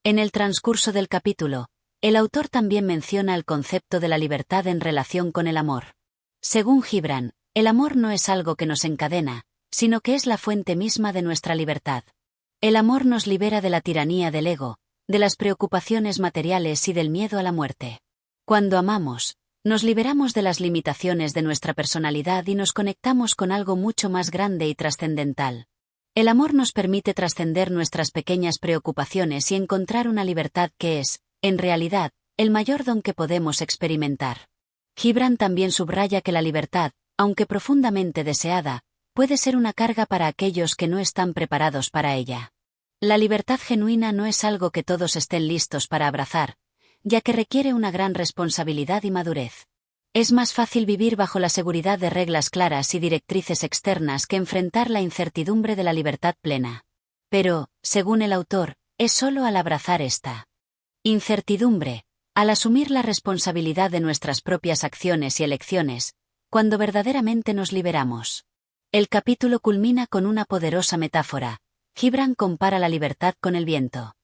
En el transcurso del capítulo, el autor también menciona el concepto de la libertad en relación con el amor. Según Gibran, el amor no es algo que nos encadena, sino que es la fuente misma de nuestra libertad. El amor nos libera de la tiranía del ego, de las preocupaciones materiales y del miedo a la muerte. Cuando amamos, nos liberamos de las limitaciones de nuestra personalidad y nos conectamos con algo mucho más grande y trascendental. El amor nos permite trascender nuestras pequeñas preocupaciones y encontrar una libertad que es, en realidad, el mayor don que podemos experimentar. Gibran también subraya que la libertad, aunque profundamente deseada, puede ser una carga para aquellos que no están preparados para ella. La libertad genuina no es algo que todos estén listos para abrazar, ya que requiere una gran responsabilidad y madurez. Es más fácil vivir bajo la seguridad de reglas claras y directrices externas que enfrentar la incertidumbre de la libertad plena. Pero, según el autor, es solo al abrazar esta incertidumbre, al asumir la responsabilidad de nuestras propias acciones y elecciones, cuando verdaderamente nos liberamos. El capítulo culmina con una poderosa metáfora. Gibran compara la libertad con el viento.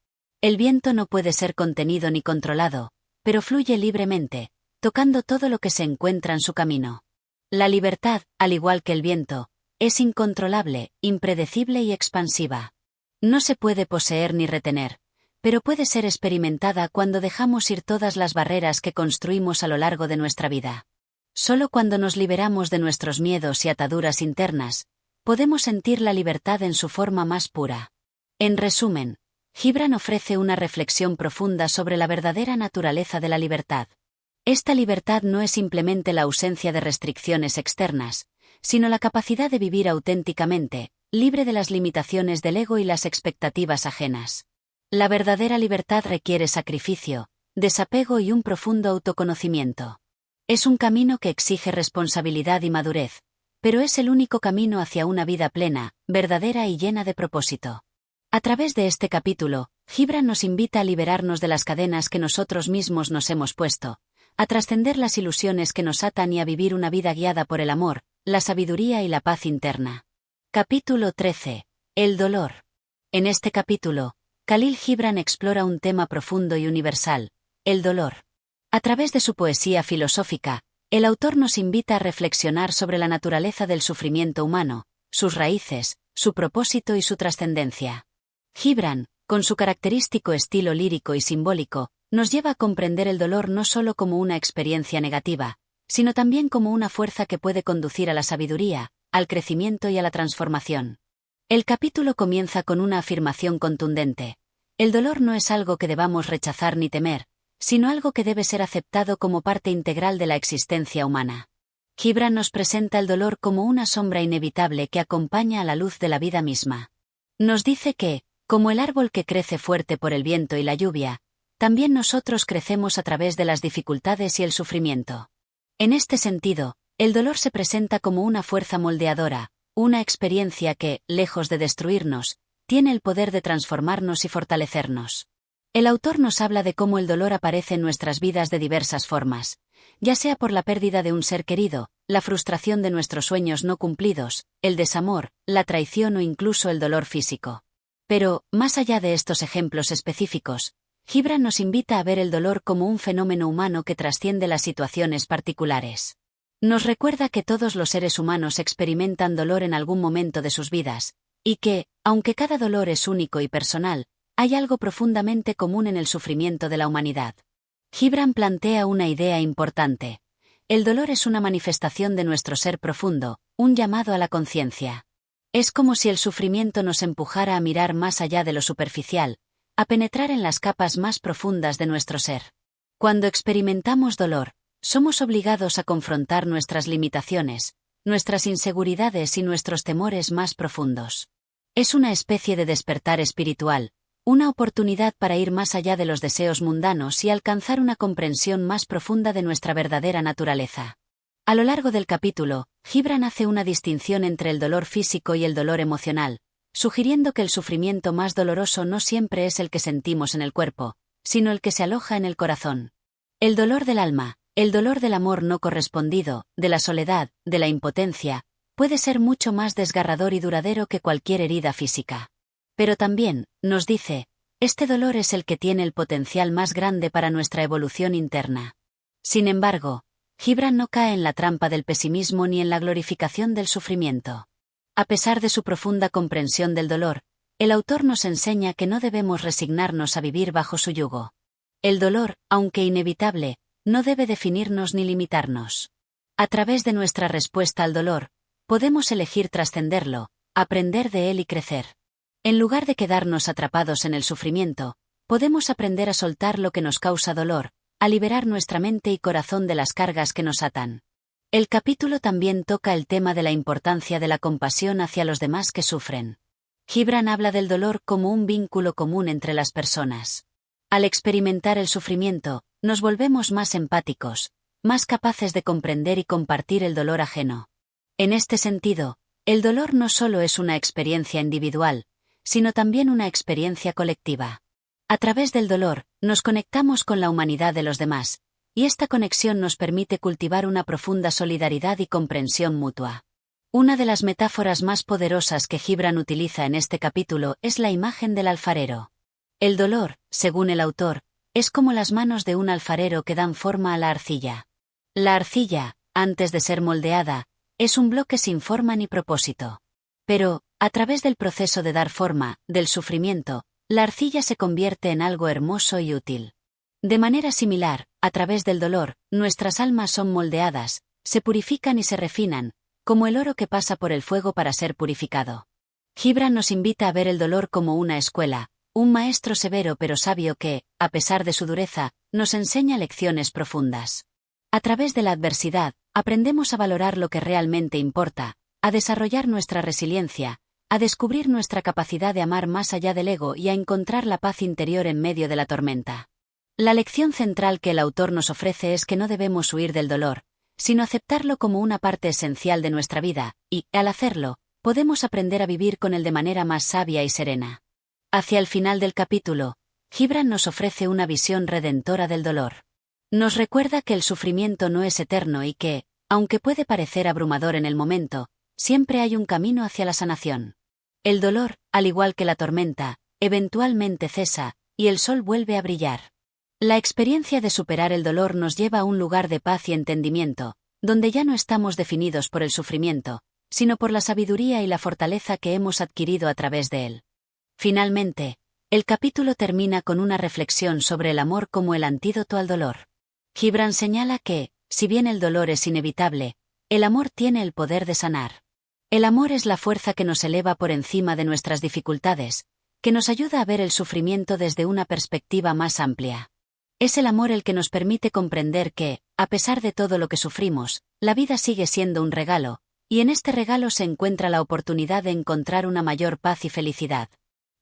El viento no puede ser contenido ni controlado, pero fluye libremente, tocando todo lo que se encuentra en su camino. La libertad, al igual que el viento, es incontrolable, impredecible y expansiva. No se puede poseer ni retener, pero puede ser experimentada cuando dejamos ir todas las barreras que construimos a lo largo de nuestra vida. Solo cuando nos liberamos de nuestros miedos y ataduras internas, podemos sentir la libertad en su forma más pura. En resumen, Gibran ofrece una reflexión profunda sobre la verdadera naturaleza de la libertad. Esta libertad no es simplemente la ausencia de restricciones externas, sino la capacidad de vivir auténticamente, libre de las limitaciones del ego y las expectativas ajenas. La verdadera libertad requiere sacrificio, desapego y un profundo autoconocimiento. Es un camino que exige responsabilidad y madurez, pero es el único camino hacia una vida plena, verdadera y llena de propósito. A través de este capítulo, Gibran nos invita a liberarnos de las cadenas que nosotros mismos nos hemos puesto, a trascender las ilusiones que nos atan y a vivir una vida guiada por el amor, la sabiduría y la paz interna. Capítulo 13. El dolor. En este capítulo, Khalil Gibran explora un tema profundo y universal, el dolor. A través de su poesía filosófica, el autor nos invita a reflexionar sobre la naturaleza del sufrimiento humano, sus raíces, su propósito y su trascendencia. Gibran, con su característico estilo lírico y simbólico, nos lleva a comprender el dolor no solo como una experiencia negativa, sino también como una fuerza que puede conducir a la sabiduría, al crecimiento y a la transformación. El capítulo comienza con una afirmación contundente. El dolor no es algo que debamos rechazar ni temer, sino algo que debe ser aceptado como parte integral de la existencia humana. Gibran nos presenta el dolor como una sombra inevitable que acompaña a la luz de la vida misma. Nos dice que, como el árbol que crece fuerte por el viento y la lluvia, también nosotros crecemos a través de las dificultades y el sufrimiento. En este sentido, el dolor se presenta como una fuerza moldeadora, una experiencia que, lejos de destruirnos, tiene el poder de transformarnos y fortalecernos. El autor nos habla de cómo el dolor aparece en nuestras vidas de diversas formas, ya sea por la pérdida de un ser querido, la frustración de nuestros sueños no cumplidos, el desamor, la traición o incluso el dolor físico. Pero, más allá de estos ejemplos específicos, Gibran nos invita a ver el dolor como un fenómeno humano que trasciende las situaciones particulares. Nos recuerda que todos los seres humanos experimentan dolor en algún momento de sus vidas, y que, aunque cada dolor es único y personal, hay algo profundamente común en el sufrimiento de la humanidad. Gibran plantea una idea importante. El dolor es una manifestación de nuestro ser profundo, un llamado a la conciencia. Es como si el sufrimiento nos empujara a mirar más allá de lo superficial, a penetrar en las capas más profundas de nuestro ser. Cuando experimentamos dolor, somos obligados a confrontar nuestras limitaciones, nuestras inseguridades y nuestros temores más profundos. Es una especie de despertar espiritual, una oportunidad para ir más allá de los deseos mundanos y alcanzar una comprensión más profunda de nuestra verdadera naturaleza. A lo largo del capítulo, Gibran hace una distinción entre el dolor físico y el dolor emocional, sugiriendo que el sufrimiento más doloroso no siempre es el que sentimos en el cuerpo, sino el que se aloja en el corazón. El dolor del alma, el dolor del amor no correspondido, de la soledad, de la impotencia, puede ser mucho más desgarrador y duradero que cualquier herida física. Pero también, nos dice, este dolor es el que tiene el potencial más grande para nuestra evolución interna. Sin embargo, Gibran no cae en la trampa del pesimismo ni en la glorificación del sufrimiento. A pesar de su profunda comprensión del dolor, el autor nos enseña que no debemos resignarnos a vivir bajo su yugo. El dolor, aunque inevitable, no debe definirnos ni limitarnos. A través de nuestra respuesta al dolor, podemos elegir trascenderlo, aprender de él y crecer. En lugar de quedarnos atrapados en el sufrimiento, podemos aprender a soltar lo que nos causa dolor, a liberar nuestra mente y corazón de las cargas que nos atan. El capítulo también toca el tema de la importancia de la compasión hacia los demás que sufren. Gibran habla del dolor como un vínculo común entre las personas. Al experimentar el sufrimiento, nos volvemos más empáticos, más capaces de comprender y compartir el dolor ajeno. En este sentido, el dolor no solo es una experiencia individual, sino también una experiencia colectiva. A través del dolor, nos conectamos con la humanidad de los demás, y esta conexión nos permite cultivar una profunda solidaridad y comprensión mutua. Una de las metáforas más poderosas que Gibran utiliza en este capítulo es la imagen del alfarero. El dolor, según el autor, es como las manos de un alfarero que dan forma a la arcilla. La arcilla, antes de ser moldeada, es un bloque sin forma ni propósito. Pero, a través del proceso de dar forma, del sufrimiento, la arcilla se convierte en algo hermoso y útil. De manera similar, a través del dolor, nuestras almas son moldeadas, se purifican y se refinan, como el oro que pasa por el fuego para ser purificado. Gibran nos invita a ver el dolor como una escuela, un maestro severo pero sabio que, a pesar de su dureza, nos enseña lecciones profundas. A través de la adversidad, aprendemos a valorar lo que realmente importa, a desarrollar nuestra resiliencia, a descubrir nuestra capacidad de amar más allá del ego y a encontrar la paz interior en medio de la tormenta. La lección central que el autor nos ofrece es que no debemos huir del dolor, sino aceptarlo como una parte esencial de nuestra vida, y, al hacerlo, podemos aprender a vivir con él de manera más sabia y serena. Hacia el final del capítulo, Gibran nos ofrece una visión redentora del dolor. Nos recuerda que el sufrimiento no es eterno y que, aunque puede parecer abrumador en el momento, siempre hay un camino hacia la sanación. El dolor, al igual que la tormenta, eventualmente cesa, y el sol vuelve a brillar. La experiencia de superar el dolor nos lleva a un lugar de paz y entendimiento, donde ya no estamos definidos por el sufrimiento, sino por la sabiduría y la fortaleza que hemos adquirido a través de él. Finalmente, el capítulo termina con una reflexión sobre el amor como el antídoto al dolor. Gibran señala que, si bien el dolor es inevitable, el amor tiene el poder de sanar. El amor es la fuerza que nos eleva por encima de nuestras dificultades, que nos ayuda a ver el sufrimiento desde una perspectiva más amplia. Es el amor el que nos permite comprender que, a pesar de todo lo que sufrimos, la vida sigue siendo un regalo, y en este regalo se encuentra la oportunidad de encontrar una mayor paz y felicidad.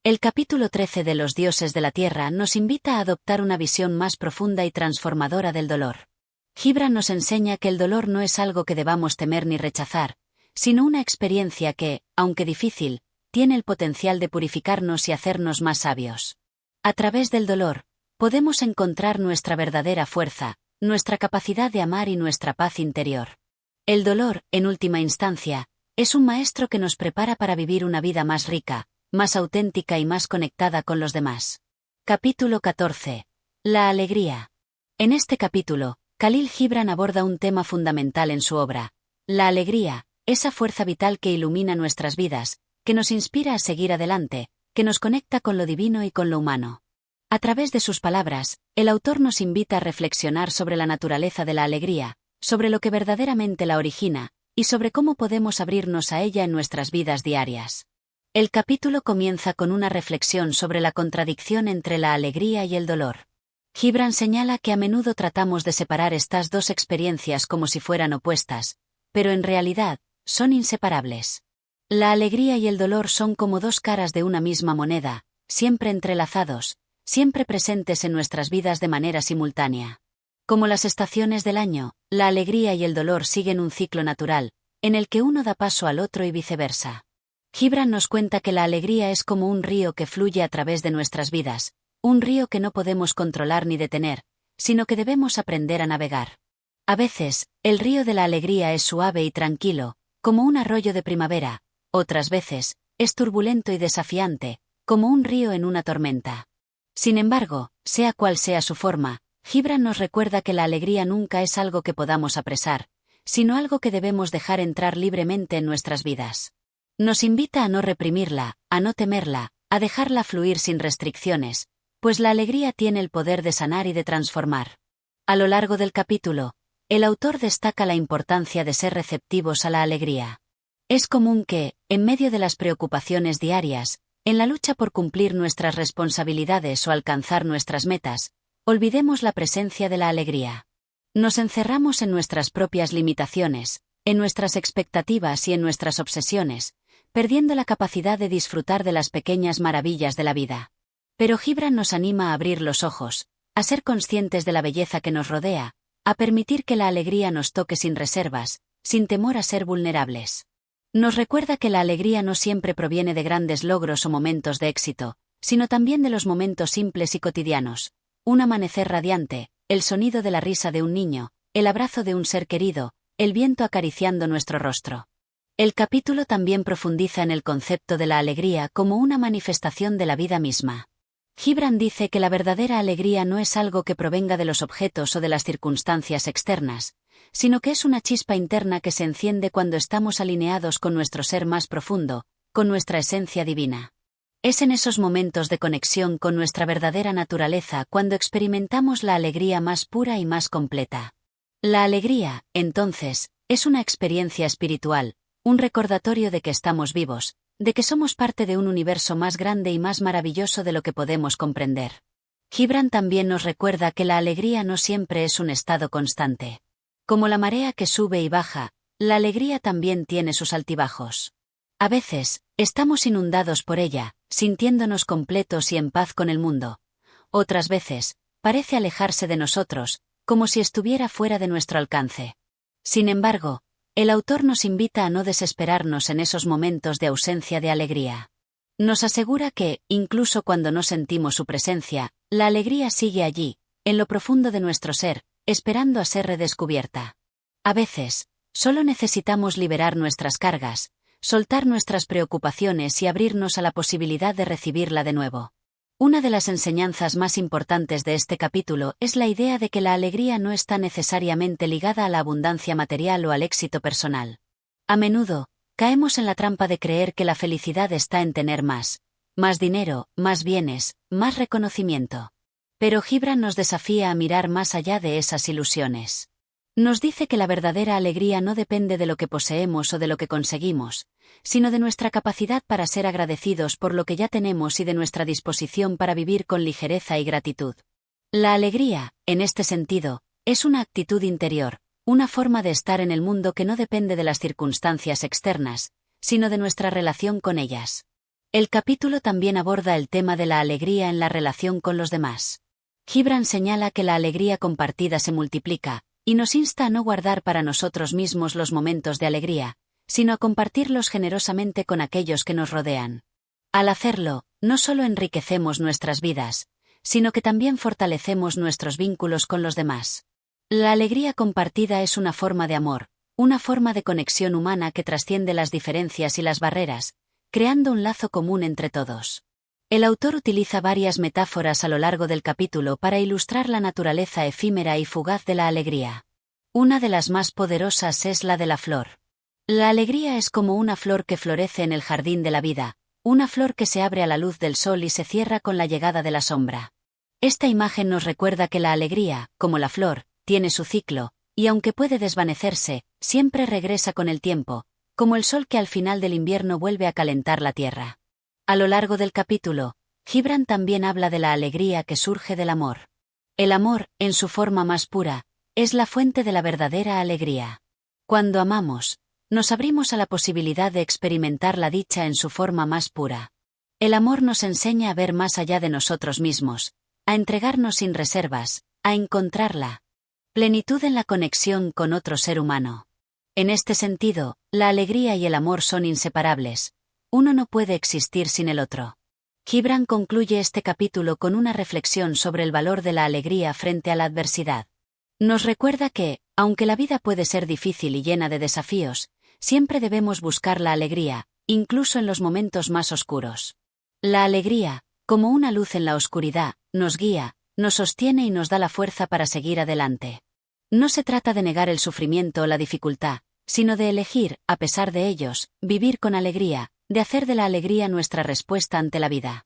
El capítulo 13 de Los dioses de la tierra nos invita a adoptar una visión más profunda y transformadora del dolor. Gibran nos enseña que el dolor no es algo que debamos temer ni rechazar, sino una experiencia que, aunque difícil, tiene el potencial de purificarnos y hacernos más sabios. A través del dolor, podemos encontrar nuestra verdadera fuerza, nuestra capacidad de amar y nuestra paz interior. El dolor, en última instancia, es un maestro que nos prepara para vivir una vida más rica, más auténtica y más conectada con los demás. Capítulo 14. La alegría. En este capítulo, Khalil Gibran aborda un tema fundamental en su obra: la alegría, esa fuerza vital que ilumina nuestras vidas, que nos inspira a seguir adelante, que nos conecta con lo divino y con lo humano. A través de sus palabras, el autor nos invita a reflexionar sobre la naturaleza de la alegría, sobre lo que verdaderamente la origina, y sobre cómo podemos abrirnos a ella en nuestras vidas diarias. El capítulo comienza con una reflexión sobre la contradicción entre la alegría y el dolor. Gibran señala que a menudo tratamos de separar estas dos experiencias como si fueran opuestas, pero en realidad, son inseparables. La alegría y el dolor son como dos caras de una misma moneda, siempre entrelazados, siempre presentes en nuestras vidas de manera simultánea. Como las estaciones del año, la alegría y el dolor siguen un ciclo natural, en el que uno da paso al otro y viceversa. Gibran nos cuenta que la alegría es como un río que fluye a través de nuestras vidas, un río que no podemos controlar ni detener, sino que debemos aprender a navegar. A veces, el río de la alegría es suave y tranquilo, como un arroyo de primavera; otras veces, es turbulento y desafiante, como un río en una tormenta. Sin embargo, sea cual sea su forma, Gibran nos recuerda que la alegría nunca es algo que podamos apresar, sino algo que debemos dejar entrar libremente en nuestras vidas. Nos invita a no reprimirla, a no temerla, a dejarla fluir sin restricciones, pues la alegría tiene el poder de sanar y de transformar. A lo largo del capítulo, el autor destaca la importancia de ser receptivos a la alegría. Es común que, en medio de las preocupaciones diarias, en la lucha por cumplir nuestras responsabilidades o alcanzar nuestras metas, olvidemos la presencia de la alegría. Nos encerramos en nuestras propias limitaciones, en nuestras expectativas y en nuestras obsesiones, perdiendo la capacidad de disfrutar de las pequeñas maravillas de la vida. Pero Gibran nos anima a abrir los ojos, a ser conscientes de la belleza que nos rodea, a permitir que la alegría nos toque sin reservas, sin temor a ser vulnerables. Nos recuerda que la alegría no siempre proviene de grandes logros o momentos de éxito, sino también de los momentos simples y cotidianos: un amanecer radiante, el sonido de la risa de un niño, el abrazo de un ser querido, el viento acariciando nuestro rostro. El capítulo también profundiza en el concepto de la alegría como una manifestación de la vida misma. Gibran dice que la verdadera alegría no es algo que provenga de los objetos o de las circunstancias externas, sino que es una chispa interna que se enciende cuando estamos alineados con nuestro ser más profundo, con nuestra esencia divina. Es en esos momentos de conexión con nuestra verdadera naturaleza cuando experimentamos la alegría más pura y más completa. La alegría, entonces, es una experiencia espiritual, un recordatorio de que estamos vivos, de que somos parte de un universo más grande y más maravilloso de lo que podemos comprender. Gibran también nos recuerda que la alegría no siempre es un estado constante. Como la marea que sube y baja, la alegría también tiene sus altibajos. A veces, estamos inundados por ella, sintiéndonos completos y en paz con el mundo. Otras veces, parece alejarse de nosotros, como si estuviera fuera de nuestro alcance. Sin embargo, el autor nos invita a no desesperarnos en esos momentos de ausencia de alegría. Nos asegura que, incluso cuando no sentimos su presencia, la alegría sigue allí, en lo profundo de nuestro ser, esperando a ser redescubierta. A veces, solo necesitamos liberar nuestras cargas, soltar nuestras preocupaciones y abrirnos a la posibilidad de recibirla de nuevo. Una de las enseñanzas más importantes de este capítulo es la idea de que la alegría no está necesariamente ligada a la abundancia material o al éxito personal. A menudo, caemos en la trampa de creer que la felicidad está en tener más dinero, más bienes, más reconocimiento. Pero Gibran nos desafía a mirar más allá de esas ilusiones. Nos dice que la verdadera alegría no depende de lo que poseemos o de lo que conseguimos, sino de nuestra capacidad para ser agradecidos por lo que ya tenemos y de nuestra disposición para vivir con ligereza y gratitud. La alegría, en este sentido, es una actitud interior, una forma de estar en el mundo que no depende de las circunstancias externas, sino de nuestra relación con ellas. El capítulo también aborda el tema de la alegría en la relación con los demás. Gibran señala que la alegría compartida se multiplica, y nos insta a no guardar para nosotros mismos los momentos de alegría, sino a compartirlos generosamente con aquellos que nos rodean. Al hacerlo, no solo enriquecemos nuestras vidas, sino que también fortalecemos nuestros vínculos con los demás. La alegría compartida es una forma de amor, una forma de conexión humana que trasciende las diferencias y las barreras, creando un lazo común entre todos. El autor utiliza varias metáforas a lo largo del capítulo para ilustrar la naturaleza efímera y fugaz de la alegría. Una de las más poderosas es la de la flor. La alegría es como una flor que florece en el jardín de la vida, una flor que se abre a la luz del sol y se cierra con la llegada de la sombra. Esta imagen nos recuerda que la alegría, como la flor, tiene su ciclo, y aunque puede desvanecerse, siempre regresa con el tiempo, como el sol que al final del invierno vuelve a calentar la tierra. A lo largo del capítulo, Gibran también habla de la alegría que surge del amor. El amor, en su forma más pura, es la fuente de la verdadera alegría. Cuando amamos, nos abrimos a la posibilidad de experimentar la dicha en su forma más pura. El amor nos enseña a ver más allá de nosotros mismos, a entregarnos sin reservas, a encontrar la plenitud en la conexión con otro ser humano. En este sentido, la alegría y el amor son inseparables. Uno no puede existir sin el otro. Gibran concluye este capítulo con una reflexión sobre el valor de la alegría frente a la adversidad. Nos recuerda que, aunque la vida puede ser difícil y llena de desafíos, siempre debemos buscar la alegría, incluso en los momentos más oscuros. La alegría, como una luz en la oscuridad, nos guía, nos sostiene y nos da la fuerza para seguir adelante. No se trata de negar el sufrimiento o la dificultad, sino de elegir, a pesar de ellos, vivir con alegría, de hacer de la alegría nuestra respuesta ante la vida.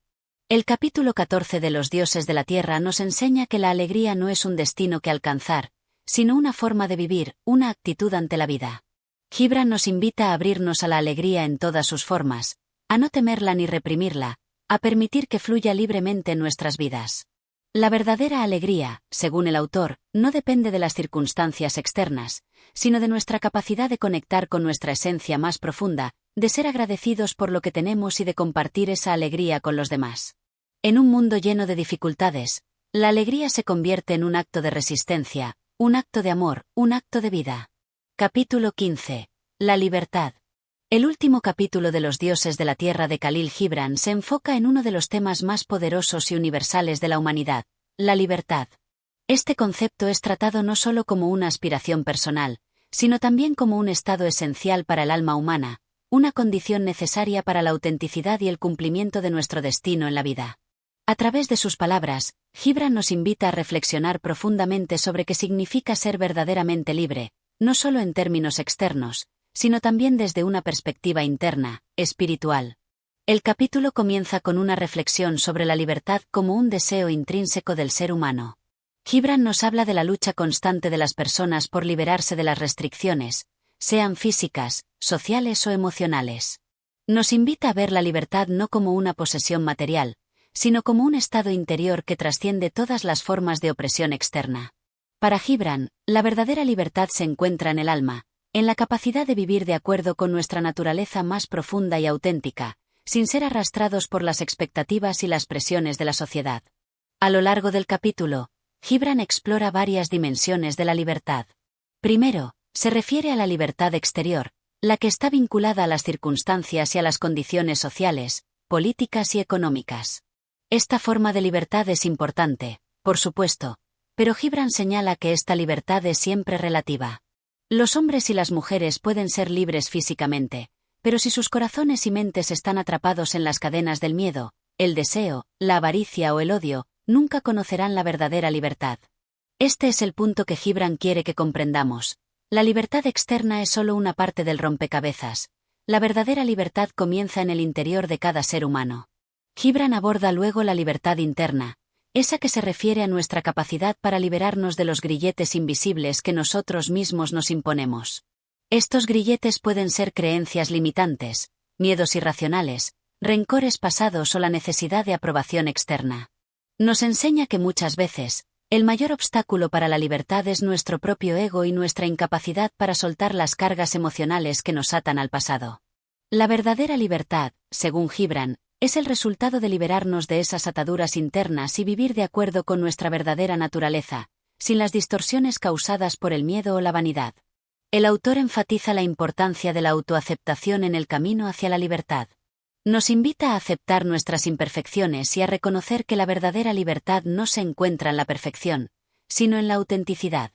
El capítulo 14 de Los dioses de la tierra nos enseña que la alegría no es un destino que alcanzar, sino una forma de vivir, una actitud ante la vida. Gibran nos invita a abrirnos a la alegría en todas sus formas, a no temerla ni reprimirla, a permitir que fluya libremente en nuestras vidas. La verdadera alegría, según el autor, no depende de las circunstancias externas, sino de nuestra capacidad de conectar con nuestra esencia más profunda, de ser agradecidos por lo que tenemos y de compartir esa alegría con los demás. En un mundo lleno de dificultades, la alegría se convierte en un acto de resistencia, un acto de amor, un acto de vida. Capítulo 15. La libertad. El último capítulo de Los dioses de la tierra de Khalil Gibran se enfoca en uno de los temas más poderosos y universales de la humanidad, la libertad. Este concepto es tratado no solo como una aspiración personal, sino también como un estado esencial para el alma humana, una condición necesaria para la autenticidad y el cumplimiento de nuestro destino en la vida. A través de sus palabras, Gibran nos invita a reflexionar profundamente sobre qué significa ser verdaderamente libre, no solo en términos externos, sino también desde una perspectiva interna, espiritual. El capítulo comienza con una reflexión sobre la libertad como un deseo intrínseco del ser humano. Gibran nos habla de la lucha constante de las personas por liberarse de las restricciones, sean físicas, sociales o emocionales. Nos invita a ver la libertad no como una posesión material, sino como un estado interior que trasciende todas las formas de opresión externa. Para Gibran, la verdadera libertad se encuentra en el alma, en la capacidad de vivir de acuerdo con nuestra naturaleza más profunda y auténtica, sin ser arrastrados por las expectativas y las presiones de la sociedad. A lo largo del capítulo, Gibran explora varias dimensiones de la libertad. Primero, se refiere a la libertad exterior, la que está vinculada a las circunstancias y a las condiciones sociales, políticas y económicas. Esta forma de libertad es importante, por supuesto, pero Gibran señala que esta libertad es siempre relativa. Los hombres y las mujeres pueden ser libres físicamente, pero si sus corazones y mentes están atrapados en las cadenas del miedo, el deseo, la avaricia o el odio, nunca conocerán la verdadera libertad. Este es el punto que Gibran quiere que comprendamos. La libertad externa es solo una parte del rompecabezas. La verdadera libertad comienza en el interior de cada ser humano. Gibran aborda luego la libertad interna, esa que se refiere a nuestra capacidad para liberarnos de los grilletes invisibles que nosotros mismos nos imponemos. Estos grilletes pueden ser creencias limitantes, miedos irracionales, rencores pasados o la necesidad de aprobación externa. Nos enseña que muchas veces, el mayor obstáculo para la libertad es nuestro propio ego y nuestra incapacidad para soltar las cargas emocionales que nos atan al pasado. La verdadera libertad, según Gibran, es el resultado de liberarnos de esas ataduras internas y vivir de acuerdo con nuestra verdadera naturaleza, sin las distorsiones causadas por el miedo o la vanidad. El autor enfatiza la importancia de la autoaceptación en el camino hacia la libertad. Nos invita a aceptar nuestras imperfecciones y a reconocer que la verdadera libertad no se encuentra en la perfección, sino en la autenticidad.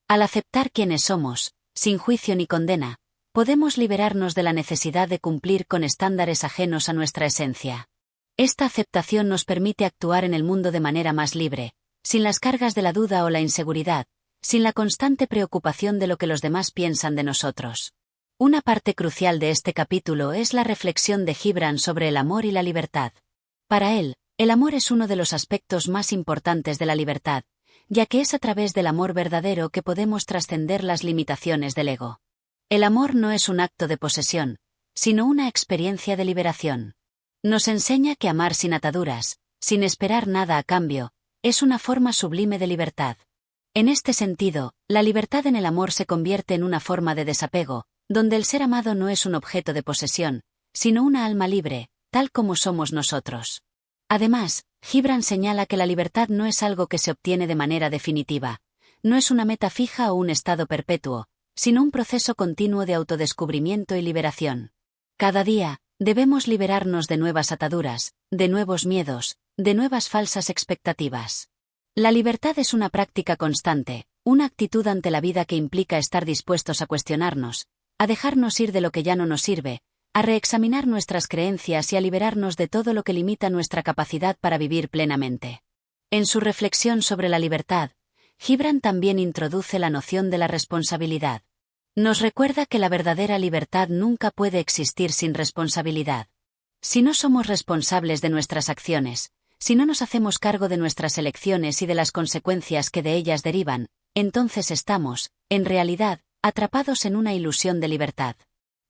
Al aceptar quienes somos, sin juicio ni condena, podemos liberarnos de la necesidad de cumplir con estándares ajenos a nuestra esencia. Esta aceptación nos permite actuar en el mundo de manera más libre, sin las cargas de la duda o la inseguridad, sin la constante preocupación de lo que los demás piensan de nosotros. Una parte crucial de este capítulo es la reflexión de Gibran sobre el amor y la libertad. Para él, el amor es uno de los aspectos más importantes de la libertad, ya que es a través del amor verdadero que podemos trascender las limitaciones del ego. El amor no es un acto de posesión, sino una experiencia de liberación. Nos enseña que amar sin ataduras, sin esperar nada a cambio, es una forma sublime de libertad. En este sentido, la libertad en el amor se convierte en una forma de desapego, donde el ser amado no es un objeto de posesión, sino una alma libre, tal como somos nosotros. Además, Gibran señala que la libertad no es algo que se obtiene de manera definitiva, no es una meta fija o un estado perpetuo, sino un proceso continuo de autodescubrimiento y liberación. Cada día, debemos liberarnos de nuevas ataduras, de nuevos miedos, de nuevas falsas expectativas. La libertad es una práctica constante, una actitud ante la vida que implica estar dispuestos a cuestionarnos, a dejarnos ir de lo que ya no nos sirve, a reexaminar nuestras creencias y a liberarnos de todo lo que limita nuestra capacidad para vivir plenamente. En su reflexión sobre la libertad, Gibran también introduce la noción de la responsabilidad. Nos recuerda que la verdadera libertad nunca puede existir sin responsabilidad. Si no somos responsables de nuestras acciones, si no nos hacemos cargo de nuestras elecciones y de las consecuencias que de ellas derivan, entonces estamos, en realidad, atrapados en una ilusión de libertad.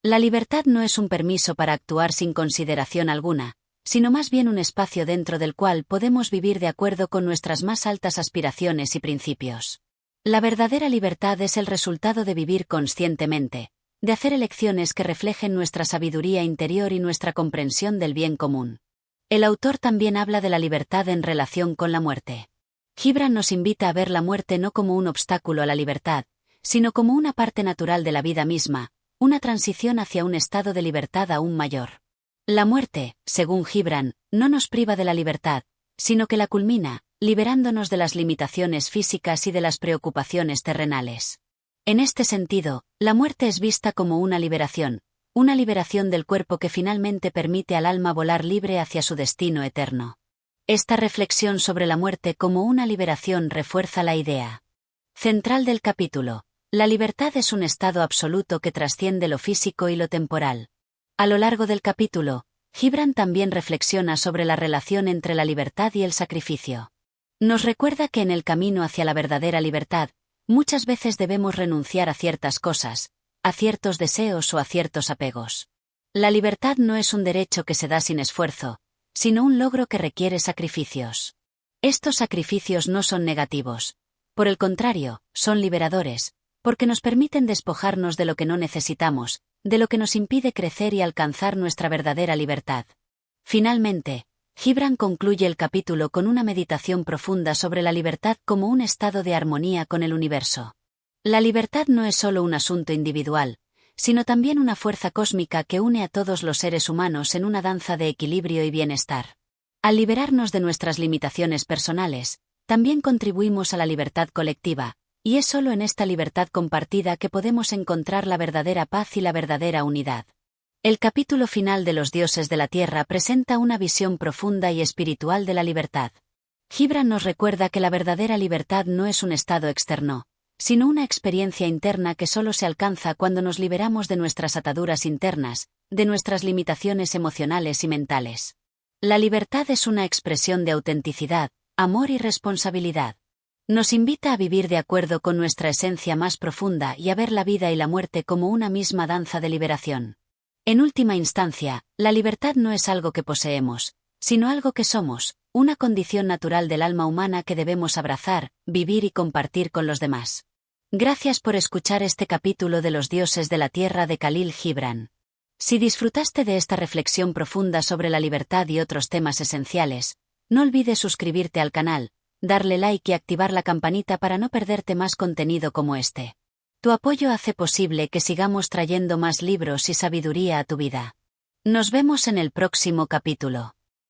La libertad no es un permiso para actuar sin consideración alguna, sino más bien un espacio dentro del cual podemos vivir de acuerdo con nuestras más altas aspiraciones y principios. La verdadera libertad es el resultado de vivir conscientemente, de hacer elecciones que reflejen nuestra sabiduría interior y nuestra comprensión del bien común. El autor también habla de la libertad en relación con la muerte. Gibran nos invita a ver la muerte no como un obstáculo a la libertad, sino como una parte natural de la vida misma, una transición hacia un estado de libertad aún mayor. La muerte, según Gibran, no nos priva de la libertad, sino que la culmina, liberándonos de las limitaciones físicas y de las preocupaciones terrenales. En este sentido, la muerte es vista como una liberación del cuerpo que finalmente permite al alma volar libre hacia su destino eterno. Esta reflexión sobre la muerte como una liberación refuerza la idea central del capítulo. La libertad es un estado absoluto que trasciende lo físico y lo temporal. A lo largo del capítulo, Gibran también reflexiona sobre la relación entre la libertad y el sacrificio. Nos recuerda que en el camino hacia la verdadera libertad, muchas veces debemos renunciar a ciertas cosas, a ciertos deseos o a ciertos apegos. La libertad no es un derecho que se da sin esfuerzo, sino un logro que requiere sacrificios. Estos sacrificios no son negativos. Por el contrario, son liberadores, porque nos permiten despojarnos de lo que no necesitamos, de lo que nos impide crecer y alcanzar nuestra verdadera libertad. Finalmente, Gibran concluye el capítulo con una meditación profunda sobre la libertad como un estado de armonía con el universo. La libertad no es solo un asunto individual, sino también una fuerza cósmica que une a todos los seres humanos en una danza de equilibrio y bienestar. Al liberarnos de nuestras limitaciones personales, también contribuimos a la libertad colectiva, y es solo en esta libertad compartida que podemos encontrar la verdadera paz y la verdadera unidad. El capítulo final de Los dioses de la tierra presenta una visión profunda y espiritual de la libertad. Gibran nos recuerda que la verdadera libertad no es un estado externo, sino una experiencia interna que solo se alcanza cuando nos liberamos de nuestras ataduras internas, de nuestras limitaciones emocionales y mentales. La libertad es una expresión de autenticidad, amor y responsabilidad. Nos invita a vivir de acuerdo con nuestra esencia más profunda y a ver la vida y la muerte como una misma danza de liberación. En última instancia, la libertad no es algo que poseemos, sino algo que somos, una condición natural del alma humana que debemos abrazar, vivir y compartir con los demás. Gracias por escuchar este capítulo de Los dioses de la tierra de Khalil Gibran. Si disfrutaste de esta reflexión profunda sobre la libertad y otros temas esenciales, no olvides suscribirte al canal, darle like y activar la campanita para no perderte más contenido como este. Tu apoyo hace posible que sigamos trayendo más libros y sabiduría a tu vida. Nos vemos en el próximo capítulo.